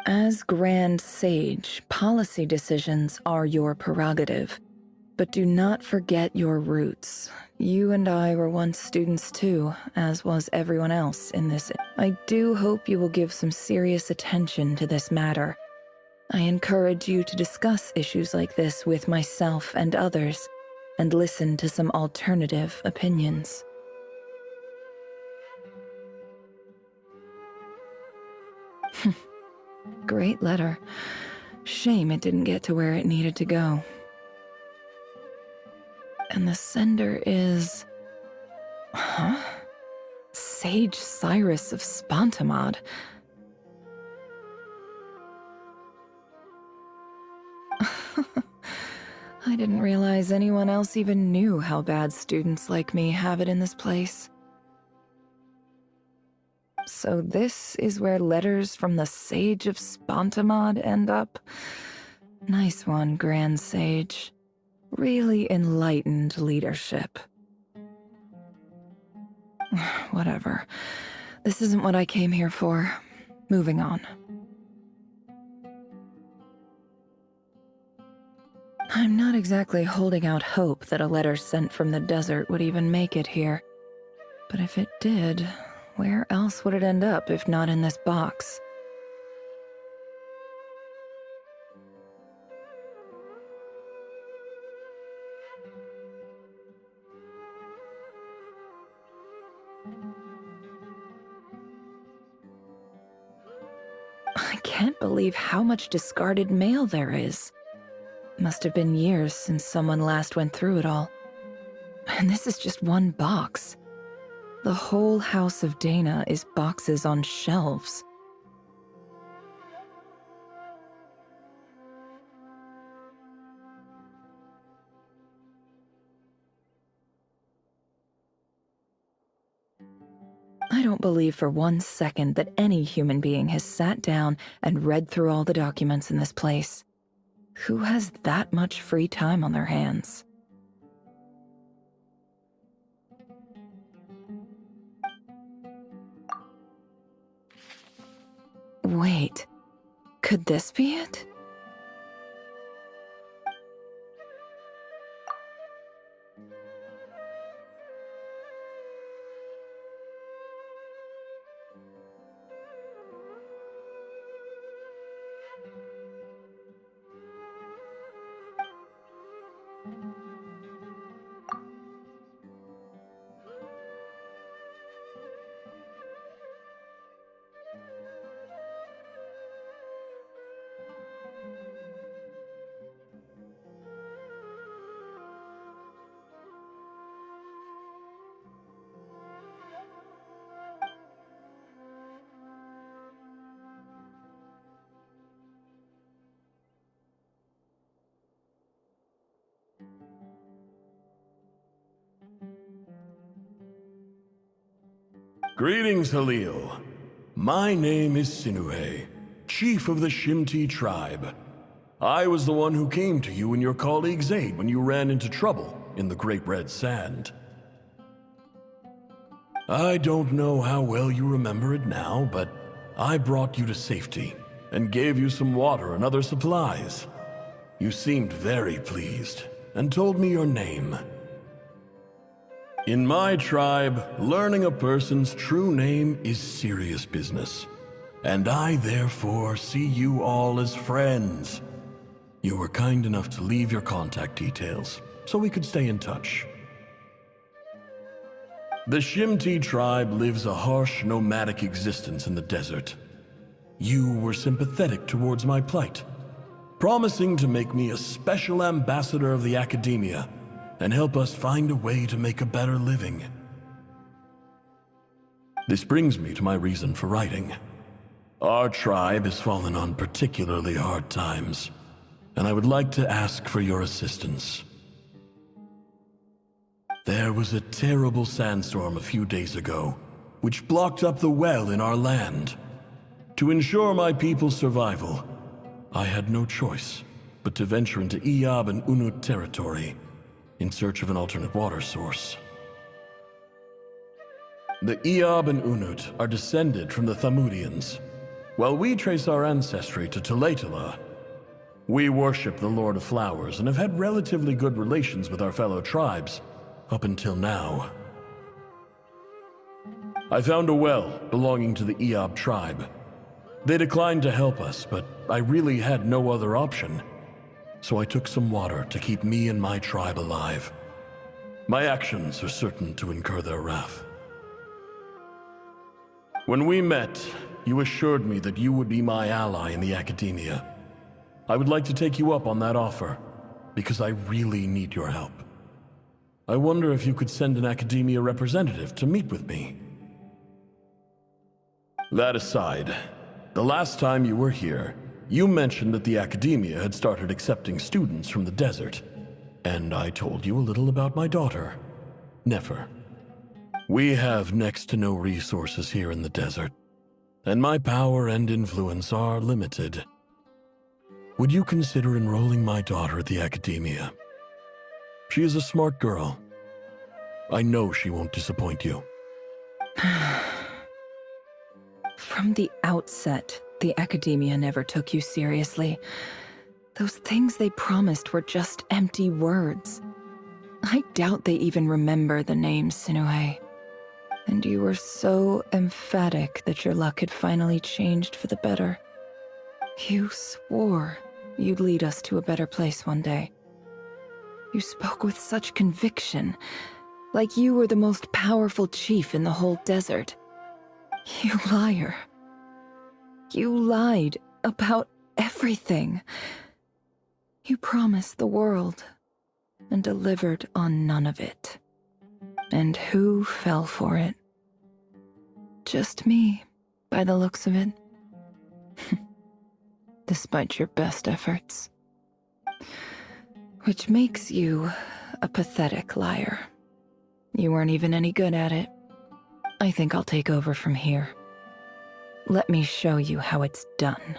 As Grand Sage, policy decisions are your prerogative, but do not forget your roots. You and I were once students too, as was everyone else in this. I do hope you will give some serious attention to this matter. I encourage you to discuss issues like this with myself and others, and listen to some alternative opinions. Great letter. Shame it didn't get to where it needed to go. And the sender is... Huh? Sage Cyrus of Spontamod. I didn't realize anyone else even knew how bad students like me have it in this place. So this is where letters from the Sage of Spontamod end up? Nice one, Grand Sage. Really enlightened leadership. Whatever. This isn't what I came here for. Moving on. I'm not exactly holding out hope that a letter sent from the desert would even make it here. But if it did, where else would it end up if not in this box? I can't believe how much discarded mail there is. Must have been years since someone last went through it all. And this is just one box. The whole House of Dana is boxes on shelves. I don't believe for one second that any human being has sat down and read through all the documents in this place. Who has that much free time on their hands? Wait, could this be it? Greetings, Halil. My name is Sinuhe, chief of the Shimti tribe. I was the one who came to you and your colleague's aid when you ran into trouble in the Great Red Sand. I don't know how well you remember it now, but I brought you to safety and gave you some water and other supplies. You seemed very pleased and told me your name. In my tribe, learning a person's true name is serious business, and I therefore see you all as friends. You were kind enough to leave your contact details, so we could stay in touch. The Shimti tribe lives a harsh, nomadic existence in the desert. You were sympathetic towards my plight, promising to make me a special ambassador of the academia and help us find a way to make a better living. This brings me to my reason for writing. Our tribe has fallen on particularly hard times, and I would like to ask for your assistance. There was a terrible sandstorm a few days ago, which blocked up the well in our land. To ensure my people's survival, I had no choice but to venture into Iyab and Unut territory in search of an alternate water source. The Iyab and Unut are descended from the Thamudians. While we trace our ancestry to Tulatala, we worship the Lord of Flowers and have had relatively good relations with our fellow tribes up until now. I found a well belonging to the Iyab tribe. They declined to help us, but I really had no other option. So I took some water to keep me and my tribe alive. My actions are certain to incur their wrath. When we met, you assured me that you would be my ally in the academia. I would like to take you up on that offer, because I really need your help. I wonder if you could send an academia representative to meet with me. That aside, the last time you were here, you mentioned that the academia had started accepting students from the desert, and I told you a little about my daughter, Nefer. We have next to no resources here in the desert, and my power and influence are limited. Would you consider enrolling my daughter at the academia? She is a smart girl. I know she won't disappoint you. From the outset, the academia never took you seriously. Those things they promised were just empty words. I doubt they even remember the name Sinuhe. And you were so emphatic that your luck had finally changed for the better. You swore you'd lead us to a better place one day. You spoke with such conviction, like you were the most powerful chief in the whole desert. You liar. You lied about everything. You promised the world and delivered on none of it. And who fell for it? Just me, by the looks of it. Despite your best efforts. Which makes you a pathetic liar. You weren't even any good at it. I think I'll take over from here. Let me show you how it's done.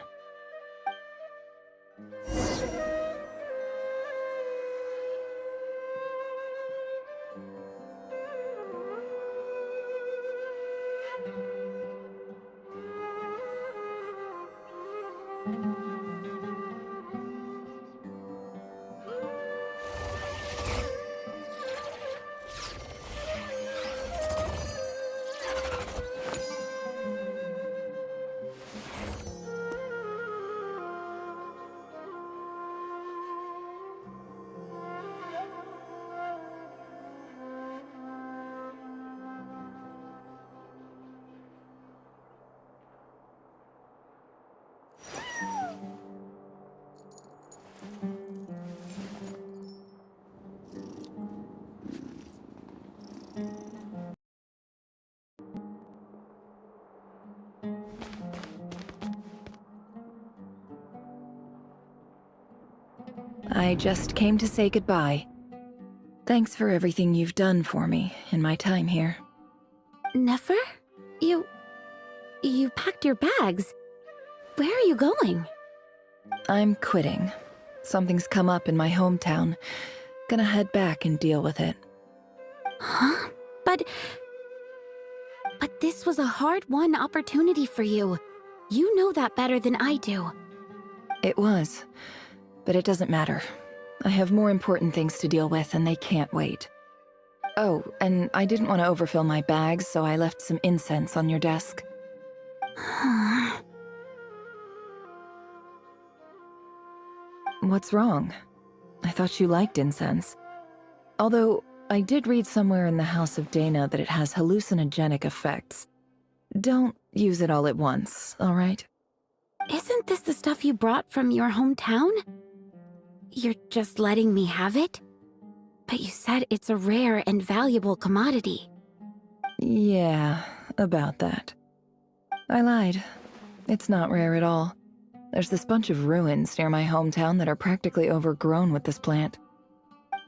I just came to say goodbye. Thanks for everything you've done for me in my time here. Nefer? You packed your bags. Where are you going? I'm quitting. Something's come up in my hometown. Gonna head back and deal with it. Huh? But this was a hard-won opportunity for you. You know that better than I do. It was. But it doesn't matter. I have more important things to deal with, and they can't wait. Oh, and I didn't want to overfill my bags, so I left some incense on your desk. What's wrong? I thought you liked incense. Although, I did read somewhere in the House of Dana that it has hallucinogenic effects. Don't use it all at once, all right? Isn't this the stuff you brought from your hometown? You're just letting me have it? But you said it's a rare and valuable commodity. Yeah, about that. I lied. It's not rare at all. There's this bunch of ruins near my hometown that are practically overgrown with this plant.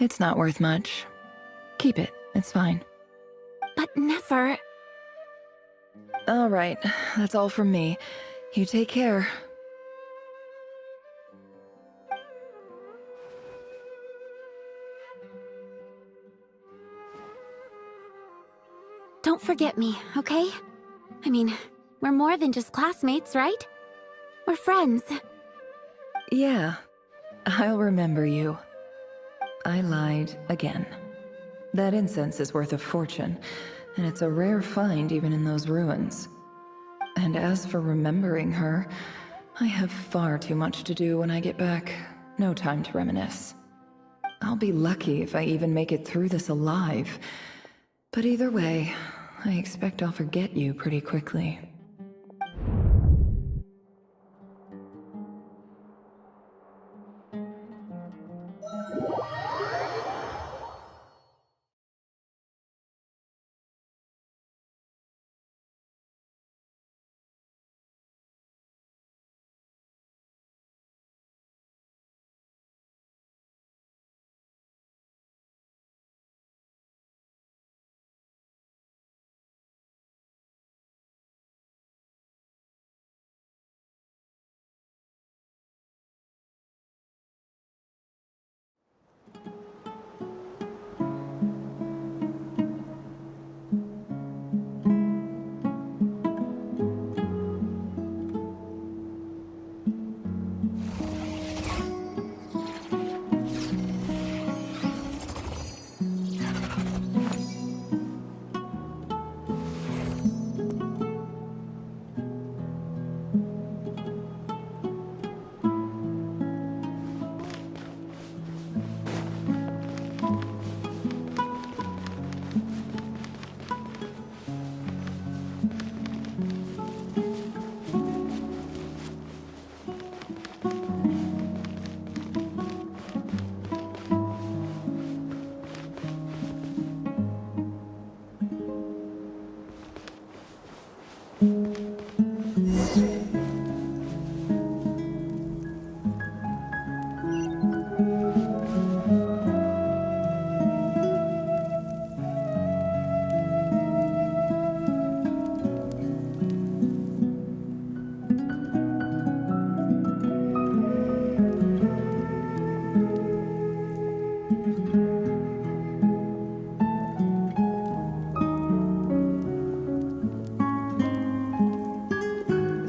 It's not worth much. Keep it, it's fine. But Nefer... All right, that's all from me. You take care. Don't forget me, okay? I mean, we're more than just classmates, right? We're friends. Yeah, I'll remember you. I lied again. That incense is worth a fortune, and it's a rare find even in those ruins. And as for remembering her, I have far too much to do when I get back. No time to reminisce. I'll be lucky if I even make it through this alive. But either way, I expect I'll forget you pretty quickly.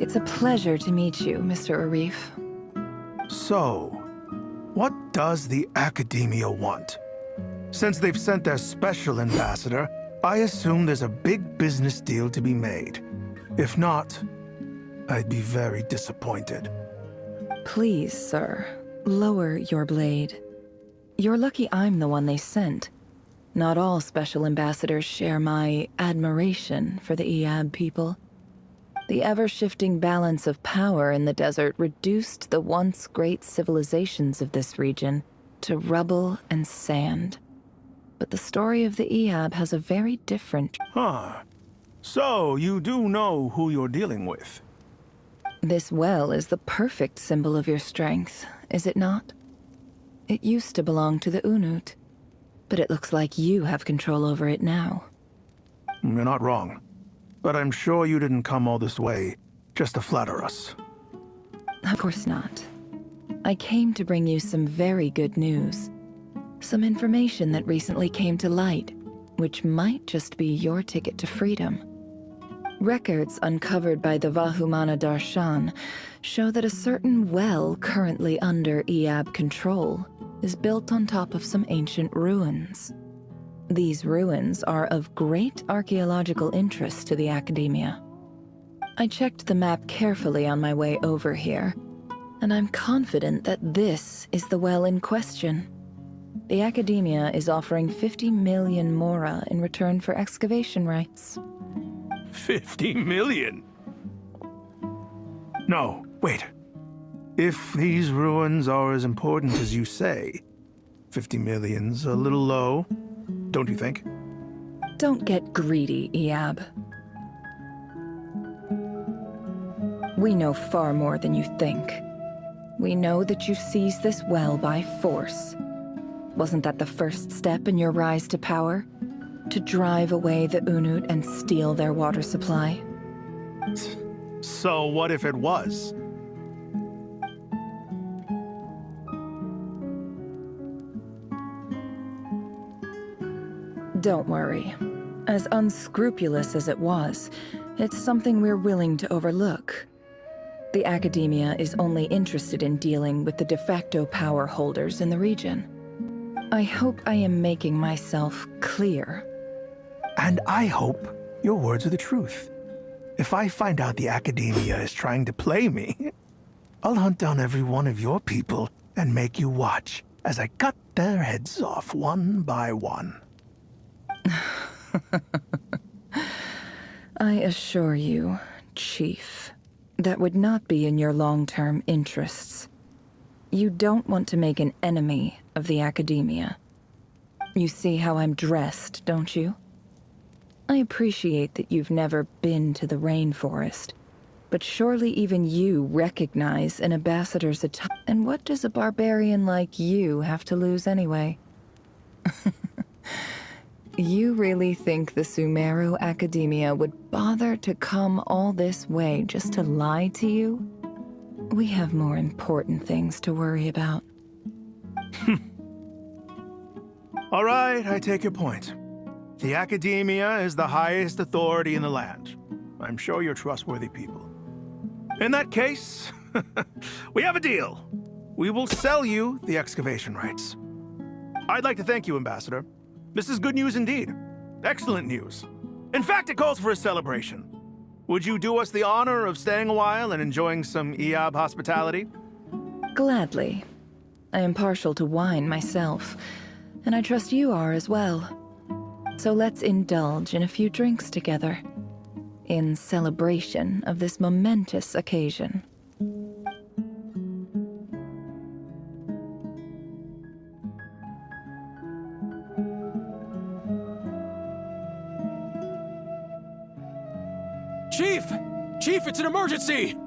It's a pleasure to meet you, Mr. Arif. So, what does the Academia want? Since they've sent their special ambassador, I assume there's a big business deal to be made. If not, I'd be very disappointed. Please, sir, lower your blade. You're lucky I'm the one they sent. Not all special ambassadors share my admiration for the Eab people. The ever-shifting balance of power in the desert reduced the once great civilizations of this region to rubble and sand. But the story of the Eab has a very different... Huh. So, you do know who you're dealing with? This well is the perfect symbol of your strength, is it not? It used to belong to the Unut, but it looks like you have control over it now. You're not wrong. But I'm sure you didn't come all this way just to flatter us. Of course not. I came to bring you some very good news. Some information that recently came to light, which might just be your ticket to freedom. Records uncovered by the Vahumana Darshan show that a certain well currently under Eab control is built on top of some ancient ruins. These ruins are of great archaeological interest to the Academia. I checked the map carefully on my way over here, and I'm confident that this is the well in question. The Academia is offering 50 million mora in return for excavation rights. 50 million? No, wait. If these ruins are as important as you say, 50 million's a little low, don't you think? Don't get greedy, Eab. We know far more than you think. We know that you seized this well by force. Wasn't that the first step in your rise to power? To drive away the Unut and steal their water supply? So what if it was? Don't worry. As unscrupulous as it was, it's something we're willing to overlook. The Academia is only interested in dealing with the de facto power holders in the region. I hope I am making myself clear. And I hope your words are the truth. If I find out the Academia is trying to play me, I'll hunt down every one of your people and make you watch as I cut their heads off one by one. I assure you, Chief, that would not be in your long-term interests. You don't want to make an enemy of the Academia. You see how I'm dressed, don't you? I appreciate that you've never been to the rainforest, but surely even you recognize an ambassador's attire. And what does a barbarian like you have to lose anyway? You really think the Sumeru Academia would bother to come all this way just to lie to you? We have more important things to worry about. All right, I take your point. The Academia is the highest authority in the land. I'm sure you're trustworthy people. In that case, we have a deal. We will sell you the excavation rights. I'd like to thank you, Ambassador. This is good news indeed. Excellent news. In fact, it calls for a celebration. Would you do us the honor of staying a while and enjoying some Eab hospitality? Gladly. I am partial to wine myself, and I trust you are as well. So let's indulge in a few drinks together, in celebration of this momentous occasion. Chief! Chief, it's an emergency!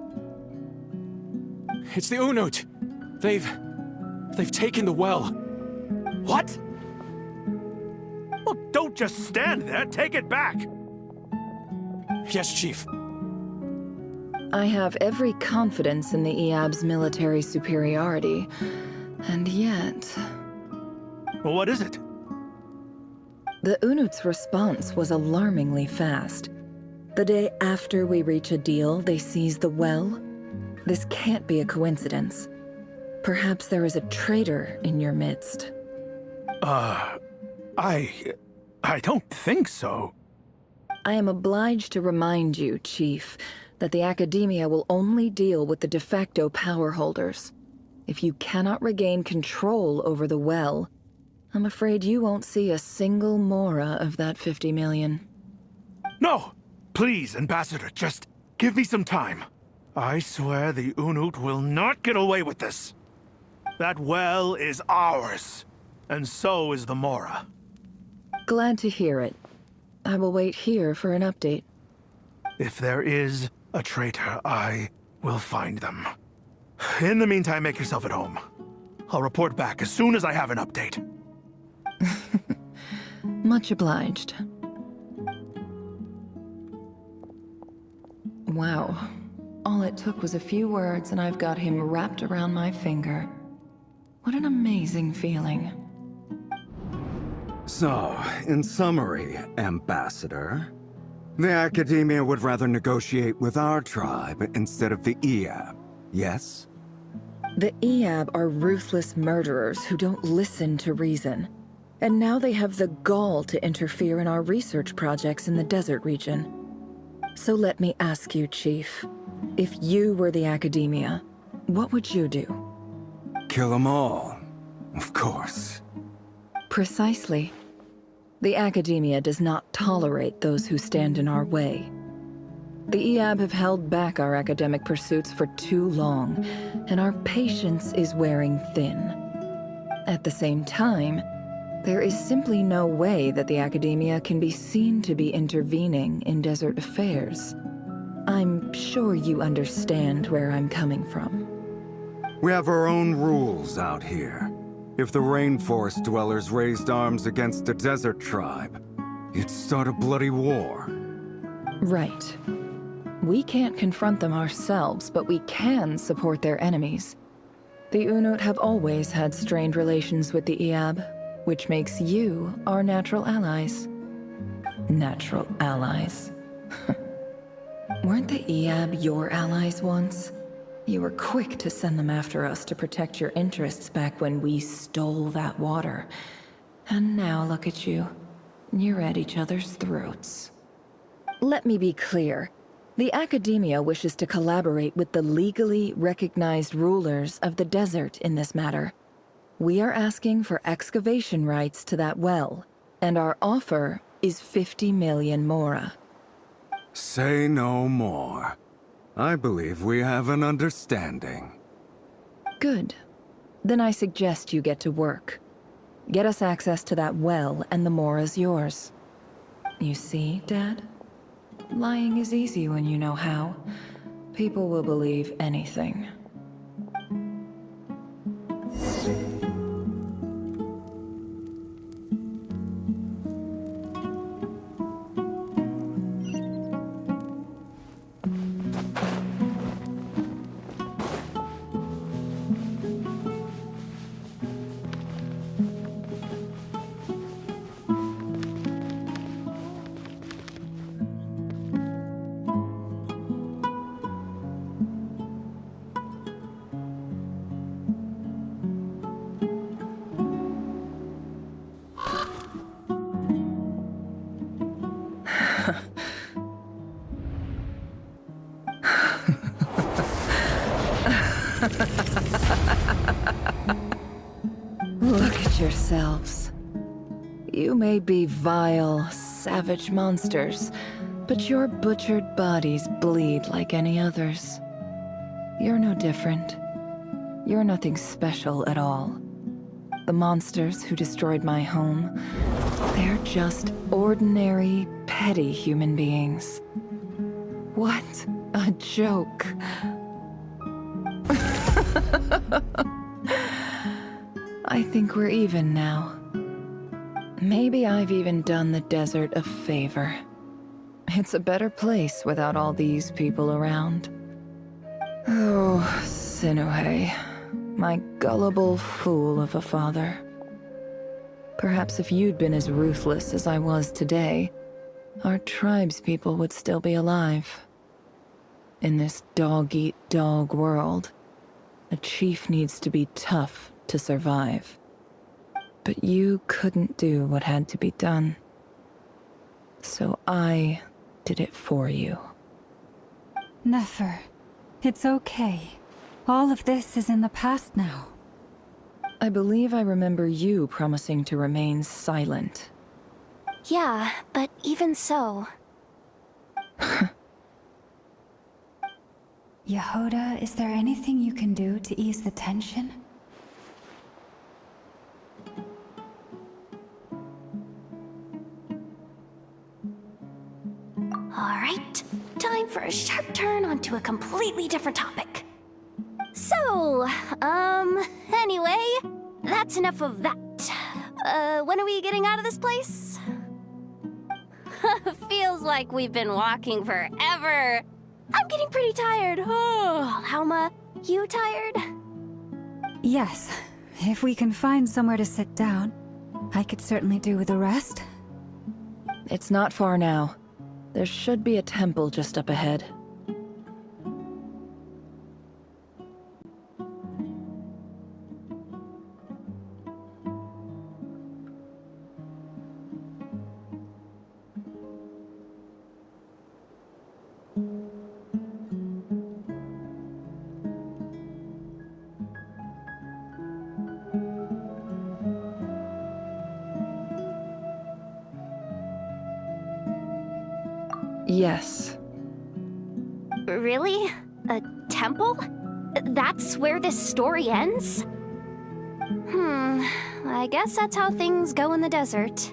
It's the Unut. They've taken the well. What? Well, don't just stand there. Take it back. Yes, Chief. I have every confidence in the Eab's military superiority, and yet... Well, what is it? The Unut's response was alarmingly fast. The day after we reach a deal, they seize the well? This can't be a coincidence. Perhaps there is a traitor in your midst. I don't think so. I am obliged to remind you, Chief, that the Academia will only deal with the de facto power holders. If you cannot regain control over the well, I'm afraid you won't see a single mora of that 50 million. No! Please, Ambassador, just give me some time. I swear the Unut will not get away with this. That well is ours, and so is the mora. Glad to hear it. I will wait here for an update. If there is a traitor, I will find them. In the meantime, make yourself at home. I'll report back as soon as I have an update. Much obliged. Wow. All it took was a few words and I've got him wrapped around my finger. What an amazing feeling. So, in summary, Ambassador, the Academia would rather negotiate with our tribe instead of the Eab, yes? The Eab are ruthless murderers who don't listen to reason. And now they have the gall to interfere in our research projects in the desert region. So let me ask you, Chief. If you were the Academia, what would you do? Kill them all, of course. Precisely. The Academia does not tolerate those who stand in our way. The Eab have held back our academic pursuits for too long, and our patience is wearing thin. At the same time, there is simply no way that the Academia can be seen to be intervening in desert affairs. I'm sure you understand where I'm coming from. We have our own rules out here. If the rainforest dwellers raised arms against a desert tribe, you'd start a bloody war. Right. We can't confront them ourselves, but we can support their enemies. The Unut have always had strained relations with the Eab, which makes you our natural allies. Natural allies. Weren't the Eab your allies once? You were quick to send them after us to protect your interests back when we stole that water. And now look at you. You're at each other's throats. Let me be clear. The Academia wishes to collaborate with the legally recognized rulers of the desert in this matter. We are asking for excavation rights to that well, and our offer is 50 million mora. Say no more. I believe we have an understanding. Good. Then I suggest you get to work. Get us access to that well, and the mora's yours. You see, Dad? Lying is easy when you know how. People will believe anything. Look at yourselves. You may be vile, savage monsters, but your butchered bodies bleed like any others. You're no different. You're nothing special at all. The monsters who destroyed my home, they're just ordinary, petty human beings. What a joke. I think we're even now. Maybe I've even done the desert a favor. It's a better place without all these people around. Oh, Sinuhe, my gullible fool of a father. Perhaps if you'd been as ruthless as I was today, our tribespeople would still be alive. In this dog-eat-dog world, a chief needs to be tough to survive. But you couldn't do what had to be done. So I did it for you. Nefer, it's okay. All of this is in the past now. I believe I remember you promising to remain silent. Yeah, but even so... Yehoda, is there anything you can do to ease the tension? Alright, time for a sharp turn onto a completely different topic. So, anyway, that's enough of that. When are we getting out of this place? Feels like we've been walking forever. I'm getting pretty tired. Oh, Halma, you tired? Yes. If we can find somewhere to sit down, I could certainly do with a rest. It's not far now. There should be a temple just up ahead. Yes. Really? A temple? That's where this story ends? I guess that's how things go in the desert.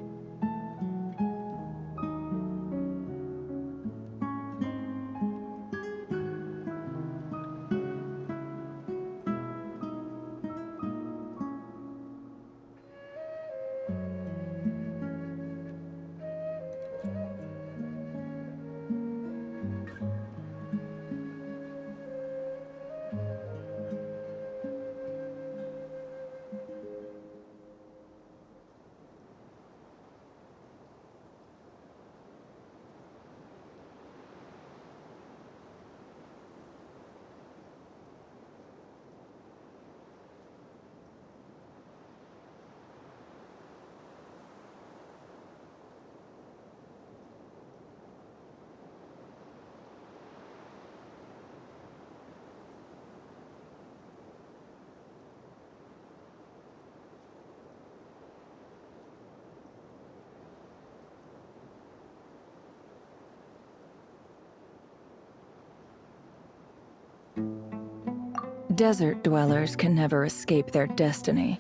Desert dwellers can never escape their destiny.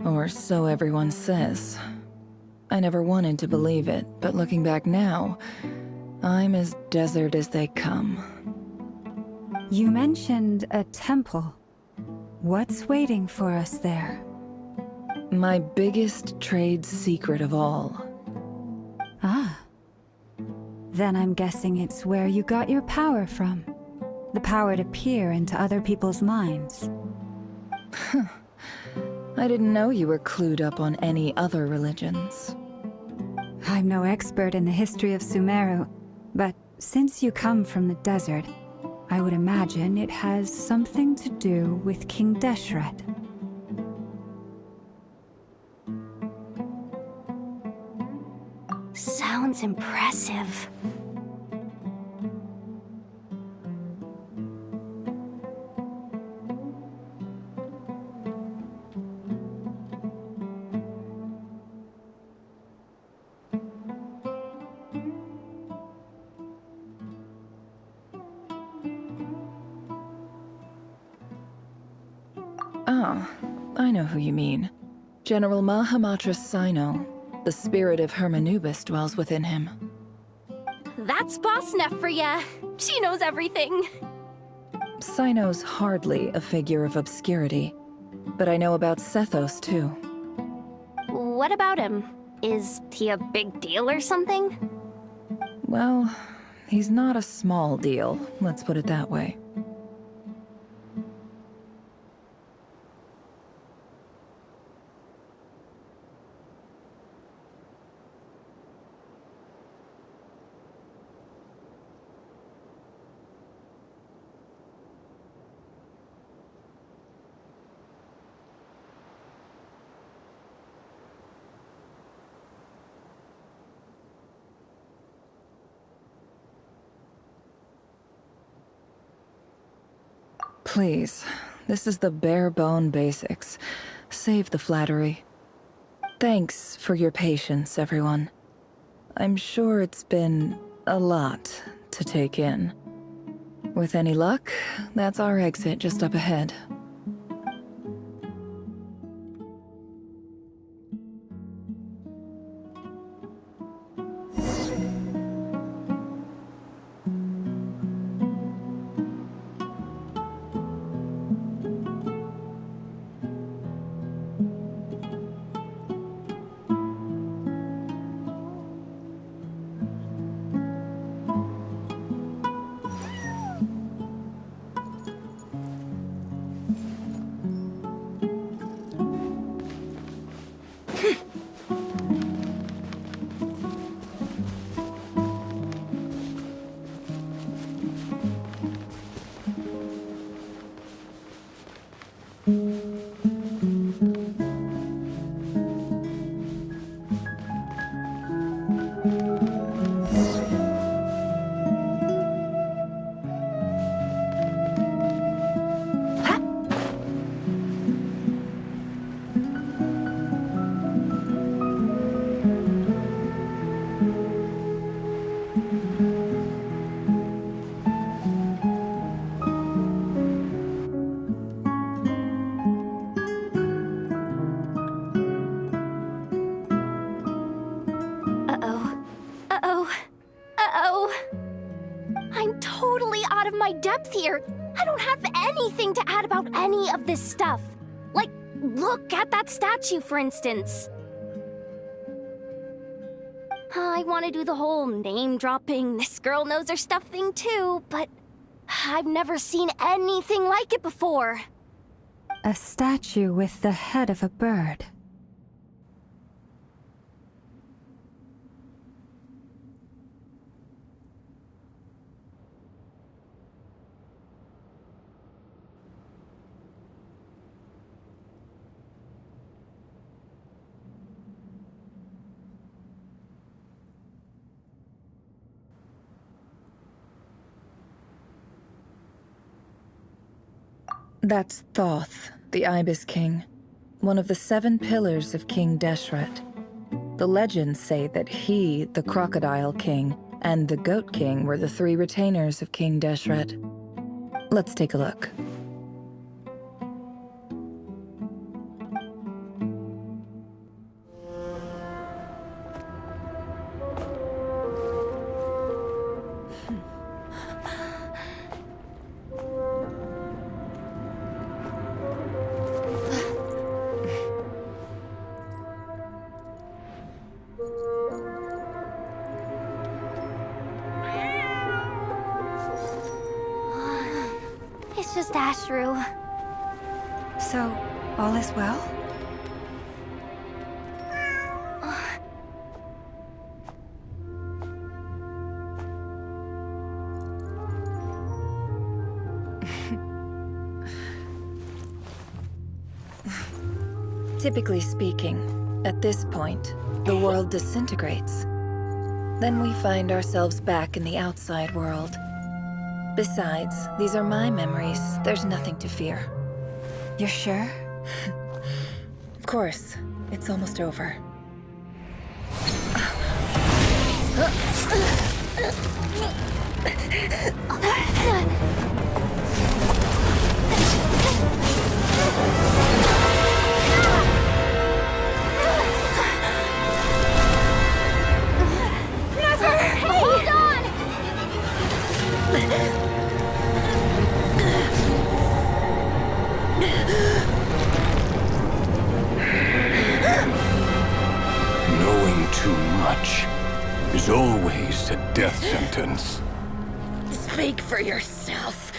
Or so everyone says. I never wanted to believe it, but looking back now, I'm as desert as they come. You mentioned a temple. What's waiting for us there? My biggest trade secret of all. Ah. Then I'm guessing it's where you got your power from. The power to peer into other people's minds. I didn't know you were clued up on any other religions. I'm no expert in the history of Sumeru, but since you come from the desert, I would imagine it has something to do with King Deshret. Sounds impressive. Ah, I know who you mean. General Mahamatra Sino. The spirit of Hermanubis dwells within him. That's Boss Neff for ya. She knows everything. Sino's hardly a figure of obscurity, but I know about Sethos too. What about him? Is he a big deal or something? Well, he's not a small deal, let's put it that way. Please, this is the bare-bone basics. Save the flattery. Thanks for your patience, everyone. I'm sure it's been a lot to take in. With any luck, that's our exit just up ahead. I'm totally out of my depth here. I don't have anything to add about any of this stuff. Like, look at that statue, for instance. I want to do the whole name-dropping, this girl knows her stuff thing too, but I've never seen anything like it before. A statue with the head of a bird. That's Thoth, the Ibis King, one of the 7 pillars of King Deshret. The legends say that he, the Crocodile King, and the Goat King were the 3 retainers of King Deshret. Let's take a look. It's just Ashru. So, all is well? Typically speaking, at this point, the world disintegrates. Then we find ourselves back in the outside world. Besides, these are my memories. There's nothing to fear. You're sure? Of course. It's almost over. Hold on! Knowing too much is always a death sentence. Speak for yourself.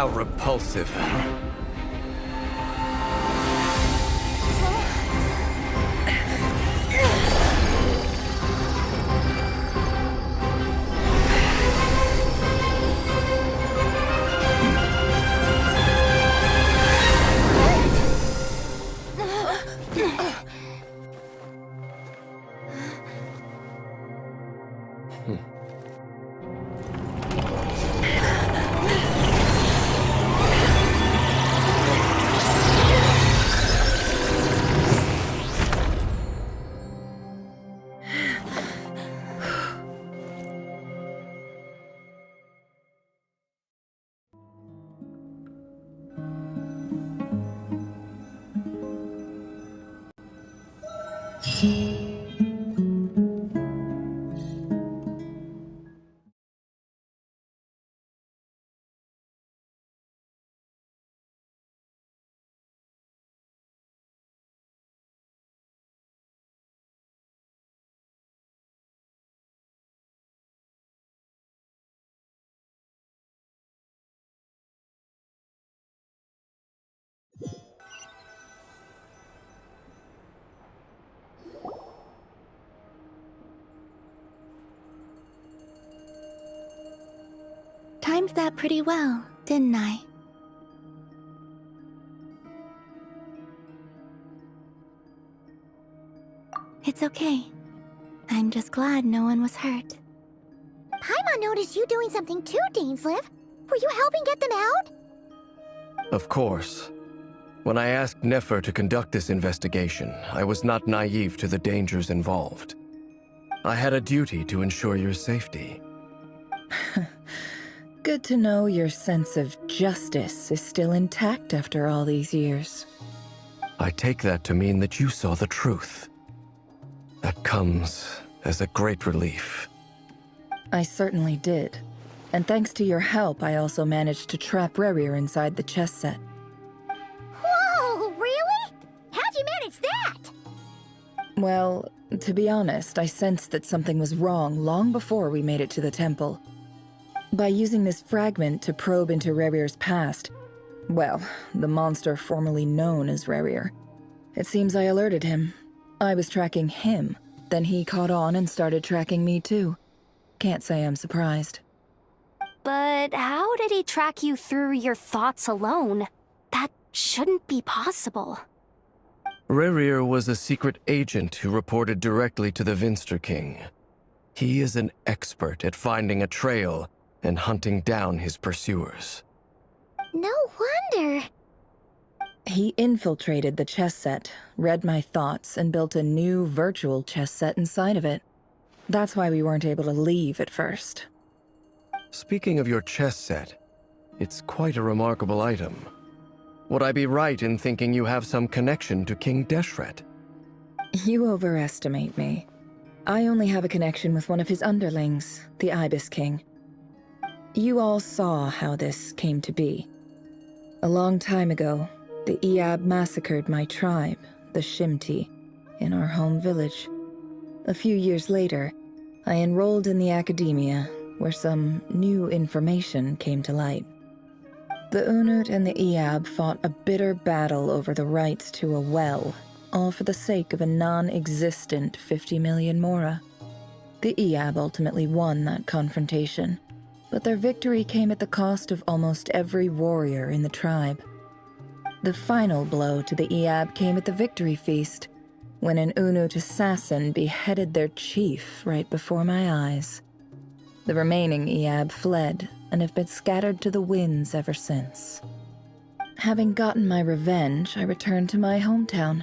How repulsive. Timed that pretty well, didn't I? It's okay. I'm just glad no one was hurt. Paimon noticed you doing something too, Dainsleif. Were you helping get them out? Of course. When I asked Nefer to conduct this investigation, I was not naive to the dangers involved. I had a duty to ensure your safety. Good to know your sense of justice is still intact after all these years. I take that to mean that you saw the truth. That comes as a great relief. I certainly did. And thanks to your help, I also managed to trap Rerir inside the chess set. Whoa, really? How'd you manage that? Well, to be honest, I sensed that something was wrong long before we made it to the temple. By using this fragment to probe into Rerir's past, well, the monster formerly known as Rerir, it seems I alerted him. I was tracking him, then he caught on and started tracking me too. Can't say I'm surprised. But how did he track you through your thoughts alone? That shouldn't be possible. Rerir was a secret agent who reported directly to the Vinster King. He is an expert at finding a trail and hunting down his pursuers. No wonder. He infiltrated the chess set, read my thoughts, and built a new virtual chess set inside of it. That's why we weren't able to leave at first. Speaking of your chess set, it's quite a remarkable item. Would I be right in thinking you have some connection to King Deshret? You overestimate me. I only have a connection with one of his underlings, the Ibis King. You all saw how this came to be. A long time ago, the Eab massacred my tribe, the Shimti, in our home village. A few years later, I enrolled in the academia, where some new information came to light. The Unut and the Eab fought a bitter battle over the rights to a well, all for the sake of a non-existent 50 million mora. The Eab ultimately won that confrontation, but their victory came at the cost of almost every warrior in the tribe. The final blow to the Eab came at the victory feast, when an Unut assassin beheaded their chief right before my eyes. The remaining Eab fled and have been scattered to the winds ever since. Having gotten my revenge, I returned to my hometown,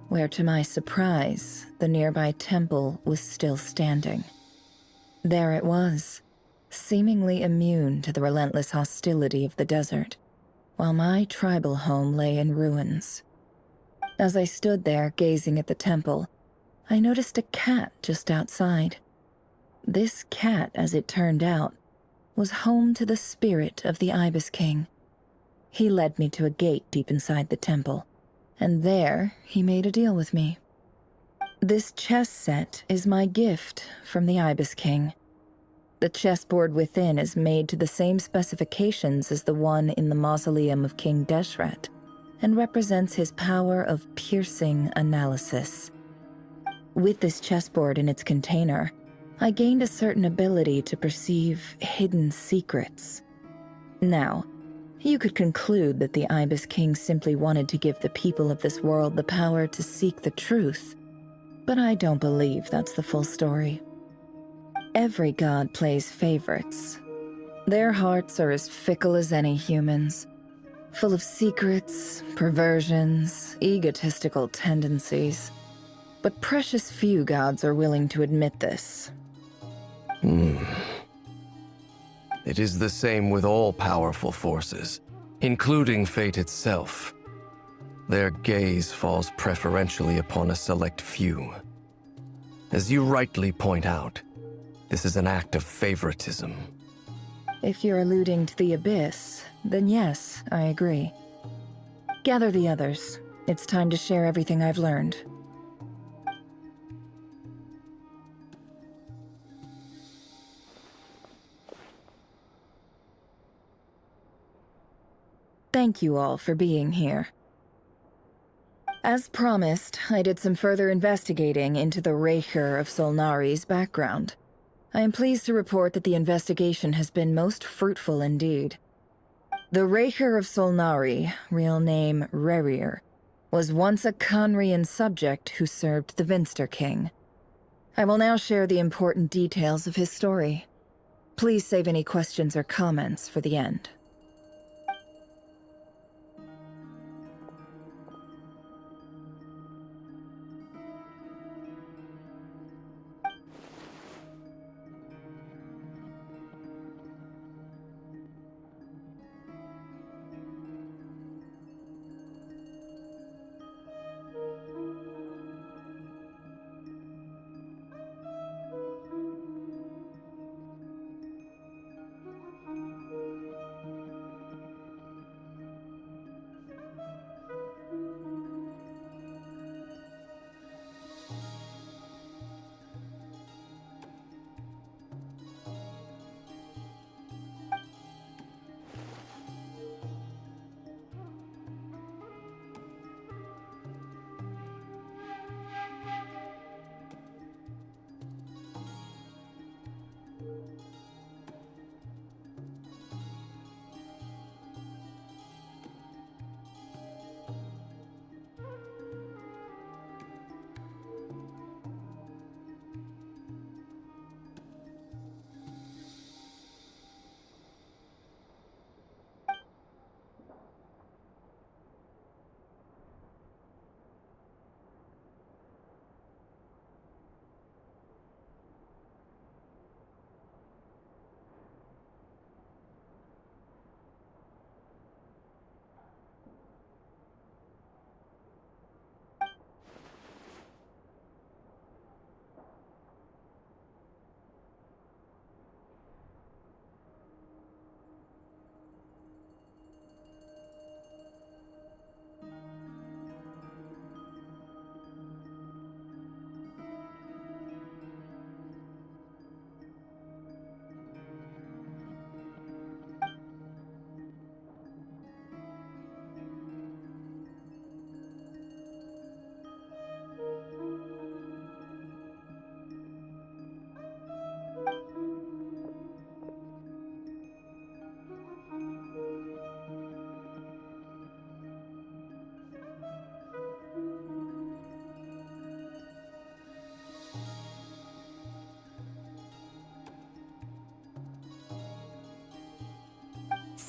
where to my surprise, the nearby temple was still standing. There it was, seemingly immune to the relentless hostility of the desert, while my tribal home lay in ruins. As I stood there gazing at the temple, I noticed a cat just outside. This cat, as it turned out, was home to the spirit of the Ibis King. He led me to a gate deep inside the temple, and there he made a deal with me. This chess set is my gift from the Ibis King. The chessboard within is made to the same specifications as the one in the mausoleum of King Deshret, and represents his power of piercing analysis. With this chessboard in its container, I gained a certain ability to perceive hidden secrets. Now, you could conclude that the Ibis King simply wanted to give the people of this world the power to seek the truth, but I don't believe that's the full story. Every god plays favorites. Their hearts are as fickle as any human's, full of secrets, perversions, egotistical tendencies. But precious few gods are willing to admit this. It is the same with all powerful forces, including fate itself. Their gaze falls preferentially upon a select few. As you rightly point out, this is an act of favoritism. If you're alluding to the Abyss, then yes, I agree. Gather the others. It's time to share everything I've learned. Thank you all for being here. As promised, I did some further investigating into the Raker of Solnari's background. I am pleased to report that the investigation has been most fruitful indeed. The Raker of Solnari, real name Rerir, was once a Conrian subject who served the Vinster King. I will now share the important details of his story. Please save any questions or comments for the end.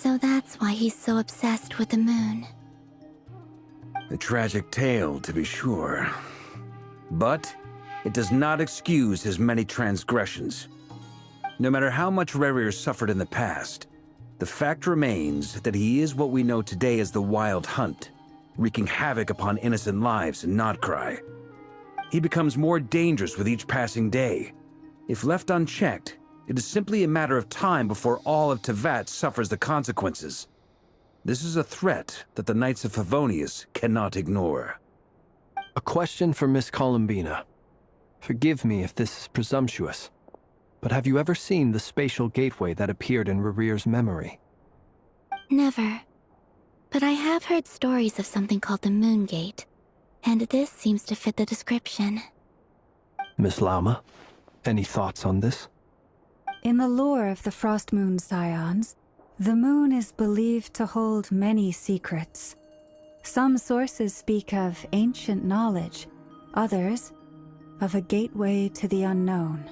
So that's why he's so obsessed with the moon. A tragic tale, to be sure. But it does not excuse his many transgressions. No matter how much Rerir suffered in the past, the fact remains that he is what we know today as the Wild Hunt, wreaking havoc upon innocent lives in Notcry. He becomes more dangerous with each passing day. If left unchecked, it is simply a matter of time before all of Tevat suffers the consequences. This is a threat that the Knights of Favonius cannot ignore. A question for Miss Columbina. Forgive me if this is presumptuous, but have you ever seen the spatial gateway that appeared in Rerear's memory? Never. But I have heard stories of something called the Moon Gate, and this seems to fit the description. Miss Lama, any thoughts on this? In the lore of the Frost Moon Scions, the moon is believed to hold many secrets. Some sources speak of ancient knowledge, others of a gateway to the unknown.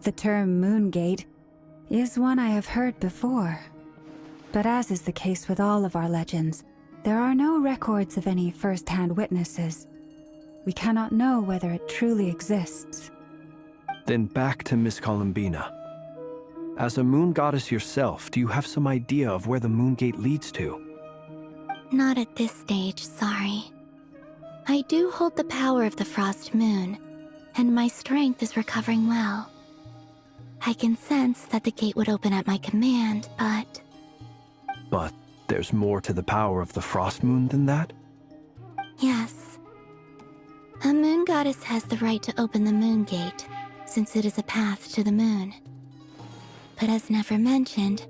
The term Moon Gate is one I have heard before, but as is the case with all of our legends, there are no records of any first-hand witnesses. We cannot know whether it truly exists. Then back to Miss Columbina. As a moon goddess yourself, do you have some idea of where the Moon Gate leads to? Not at this stage, sorry. I do hold the power of the Frost Moon, and my strength is recovering well. I can sense that the gate would open at my command, but... But there's more to the power of the Frost Moon than that? Yes. A moon goddess has the right to open the Moon Gate, since it is a path to the moon. But as Nefer mentioned,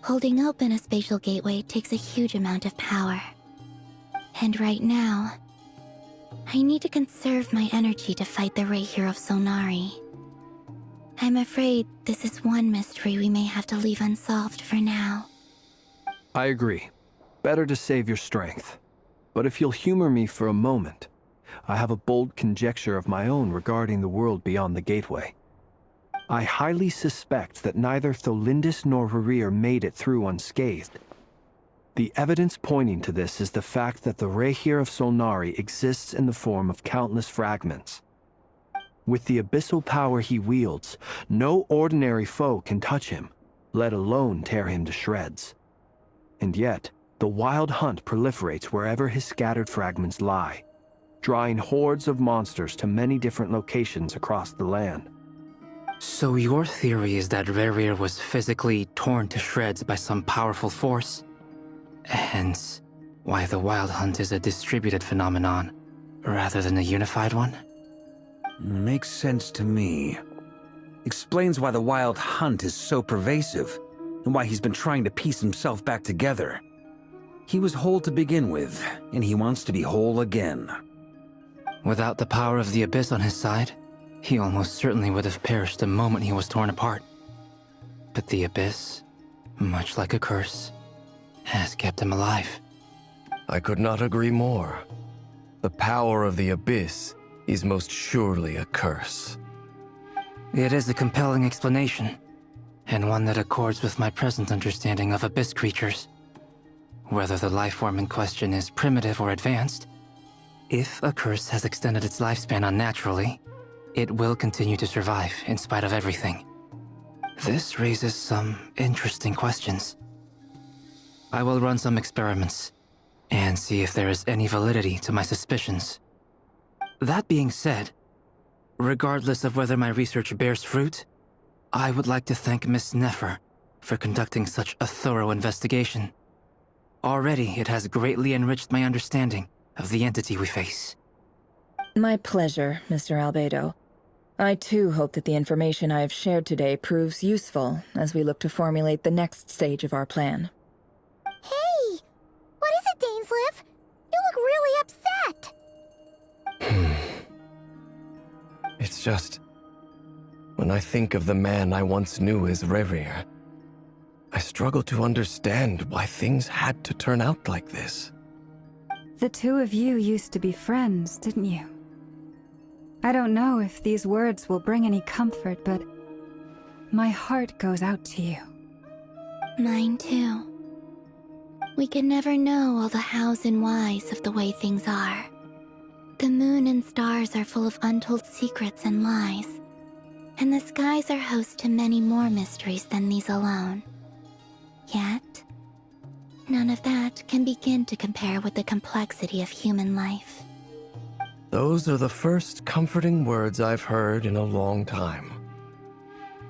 holding open a spatial gateway takes a huge amount of power. And right now, I need to conserve my energy to fight the Rayhir of Solnari. I'm afraid this is one mystery we may have to leave unsolved for now. I agree. Better to save your strength. But if you'll humor me for a moment, I have a bold conjecture of my own regarding the world beyond the gateway. I highly suspect that neither Tholindis nor Rerear made it through unscathed. The evidence pointing to this is the fact that the Rayhir of Solnari exists in the form of countless fragments. With the abyssal power he wields, no ordinary foe can touch him, let alone tear him to shreds. And yet, the wild hunt proliferates wherever his scattered fragments lie, drawing hordes of monsters to many different locations across the land. So your theory is that Rerir was physically torn to shreds by some powerful force? Hence, why the Wild Hunt is a distributed phenomenon, rather than a unified one? Makes sense to me. Explains why the Wild Hunt is so pervasive, and why he's been trying to piece himself back together. He was whole to begin with, and he wants to be whole again. Without the power of the Abyss on his side, he almost certainly would have perished the moment he was torn apart. But the Abyss, much like a curse, has kept him alive. I could not agree more. The power of the Abyss is most surely a curse. It is a compelling explanation, and one that accords with my present understanding of Abyss creatures. Whether the life form in question is primitive or advanced, if a curse has extended its lifespan unnaturally, it will continue to survive in spite of everything. This raises some interesting questions. I will run some experiments and see if there is any validity to my suspicions. That being said, regardless of whether my research bears fruit, I would like to thank Miss Nefer for conducting such a thorough investigation. Already, it has greatly enriched my understanding of the entity we face. My pleasure, Mr. Albedo. I too hope that the information I have shared today proves useful as we look to formulate the next stage of our plan. Hey! What is it, Dainsleif? You look really upset! It's just... when I think of the man I once knew as Rerir, I struggle to understand why things had to turn out like this. The two of you used to be friends, didn't you? I don't know if these words will bring any comfort, but my heart goes out to you. Mine too. We can never know all the hows and whys of the way things are. The moon and stars are full of untold secrets and lies, and the skies are host to many more mysteries than these alone. Yet, none of that can begin to compare with the complexity of human life. Those are the first comforting words I've heard in a long time.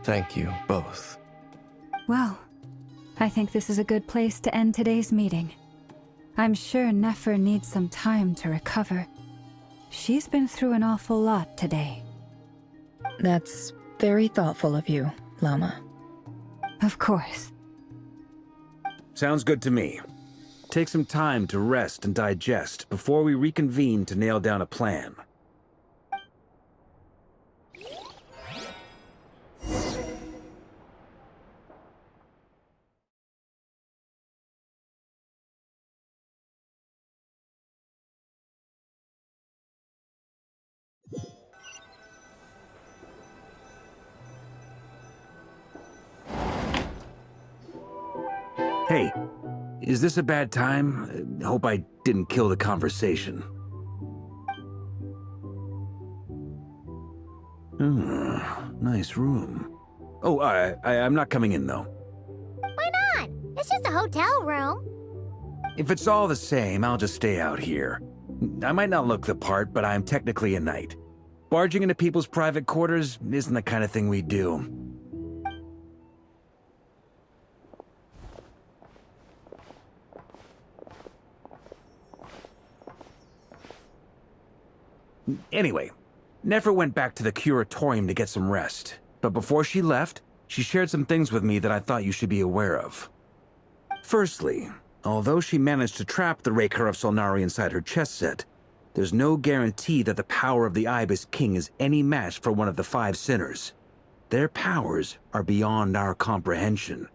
Thank you, both. Well, I think this is a good place to end today's meeting. I'm sure Nefer needs some time to recover. She's been through an awful lot today. That's Very thoughtful of you, Llama. Of course. Sounds good to me. Take some time to rest and digest before we reconvene to nail down a plan. Hey, is this a bad time? Hope I didn't kill the conversation. Nice room. Oh, I'm not coming in, though. Why not? It's just a hotel room. If it's all the same, I'll just stay out here. I might not look the part, but I'm technically a knight. Barging into people's private quarters isn't the kind of thing we do. Anyway, Nefer went back to the curatorium to get some rest. But before she left, she shared some things with me that I thought you should be aware of. Firstly, although she managed to trap the Raker of Solnari inside her chest set, there's no guarantee that the power of the Ibis King is any match for one of the 5 sinners. Their powers are beyond our comprehension.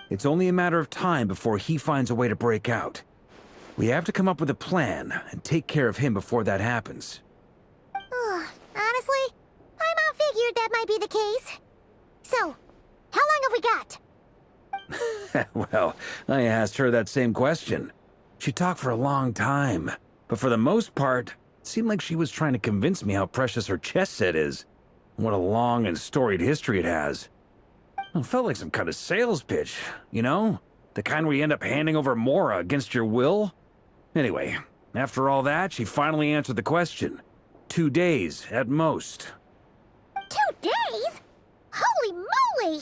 It's only a matter of time before he finds a way to break out. We have to come up with a plan and take care of him before that happens. Honestly, I figured that might be the case. So, how long have we got? Well, I asked her that same question. She talked for a long time, but for the most part, it seemed like she was trying to convince me how precious her chess set is. What a long and storied history it has. It felt like some kind of sales pitch, you know? The kind where you end up handing over Mora against your will? Anyway, after all that, she finally answered the question. 2 days, at most. 2 days? Holy moly!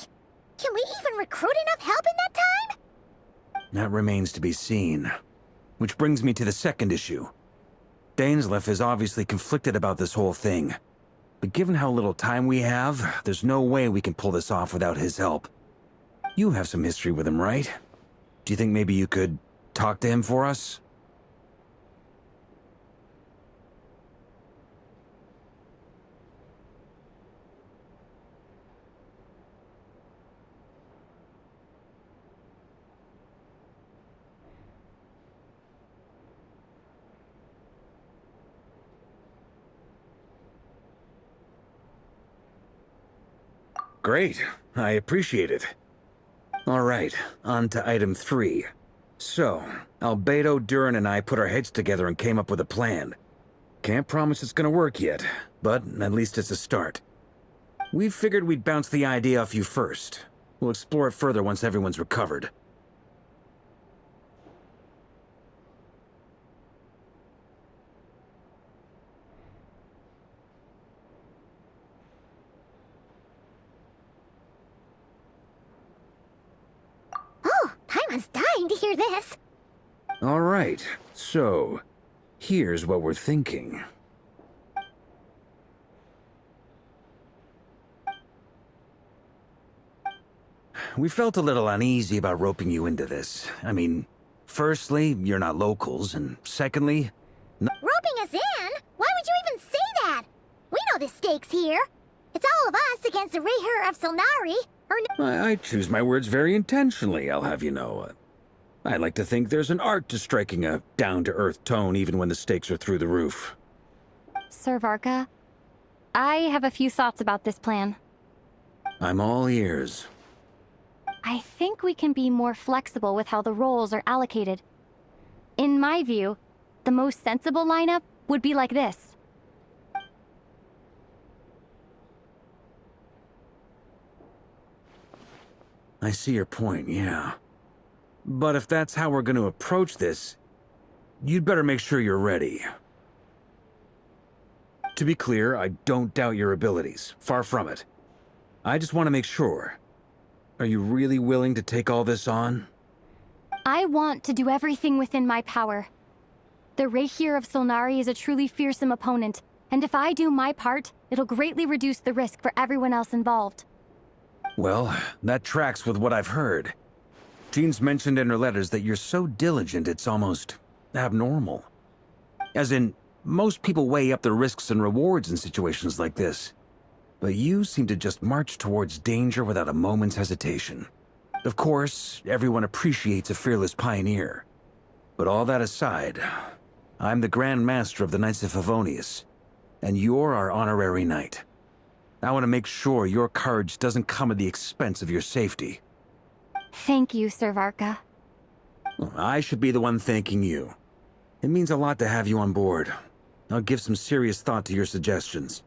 Can we even recruit enough help in that time? That remains to be seen. Which brings me to the second issue. Dainsleif is obviously conflicted about this whole thing. But given how little time we have, there's no way we can pull this off without his help. You have some history with him, right? Do you think maybe you could talk to him for us? Great. I appreciate it. All right, on to item 3. So, Albedo, Durin, and I put our heads together and came up with a plan. Can't promise it's gonna work yet, but at least it's a start. We figured we'd bounce the idea off you first. We'll explore it further once everyone's recovered. Paimon's dying to hear this. All right, so here's what we're thinking. We felt a little uneasy about roping you into this. I mean, firstly, you're not locals, and secondly... Roping us in? Why would you even say that? We know the stakes here. It's all of us against the Reher of Solnari, or no— I choose my words very intentionally, I'll have you know. I like to think there's an art to striking a down-to-earth tone even when the stakes are through the roof. Sir Varka, I have a few thoughts about this plan. I'm all ears. I think we can be more flexible with how the roles are allocated. In my view, the most sensible lineup would be like this. I see your point, yeah. But if that's how we're going to approach this, you'd better make sure you're ready. To be clear, I don't doubt your abilities. Far from it. I just want to make sure. Are you really willing to take all this on? I want to do everything within my power. The Reher of Solnari is a truly fearsome opponent, And if I do my part, it'll greatly reduce the risk for everyone else involved. Well, that tracks with what I've heard. Jean's mentioned in her letters that you're so diligent it's almost abnormal. As in, most people weigh up the risks and rewards in situations like this. But you seem to just march towards danger without a moment's hesitation. Of course, everyone appreciates a fearless pioneer. But all that aside, I'm the Grand Master of the Knights of Favonius, and you're our honorary knight. I want to make sure your courage doesn't come at the expense of your safety. Thank you, Sir Varka. I should be the one thanking you. It means a lot to have you on board. I'll give some serious thought to your suggestions.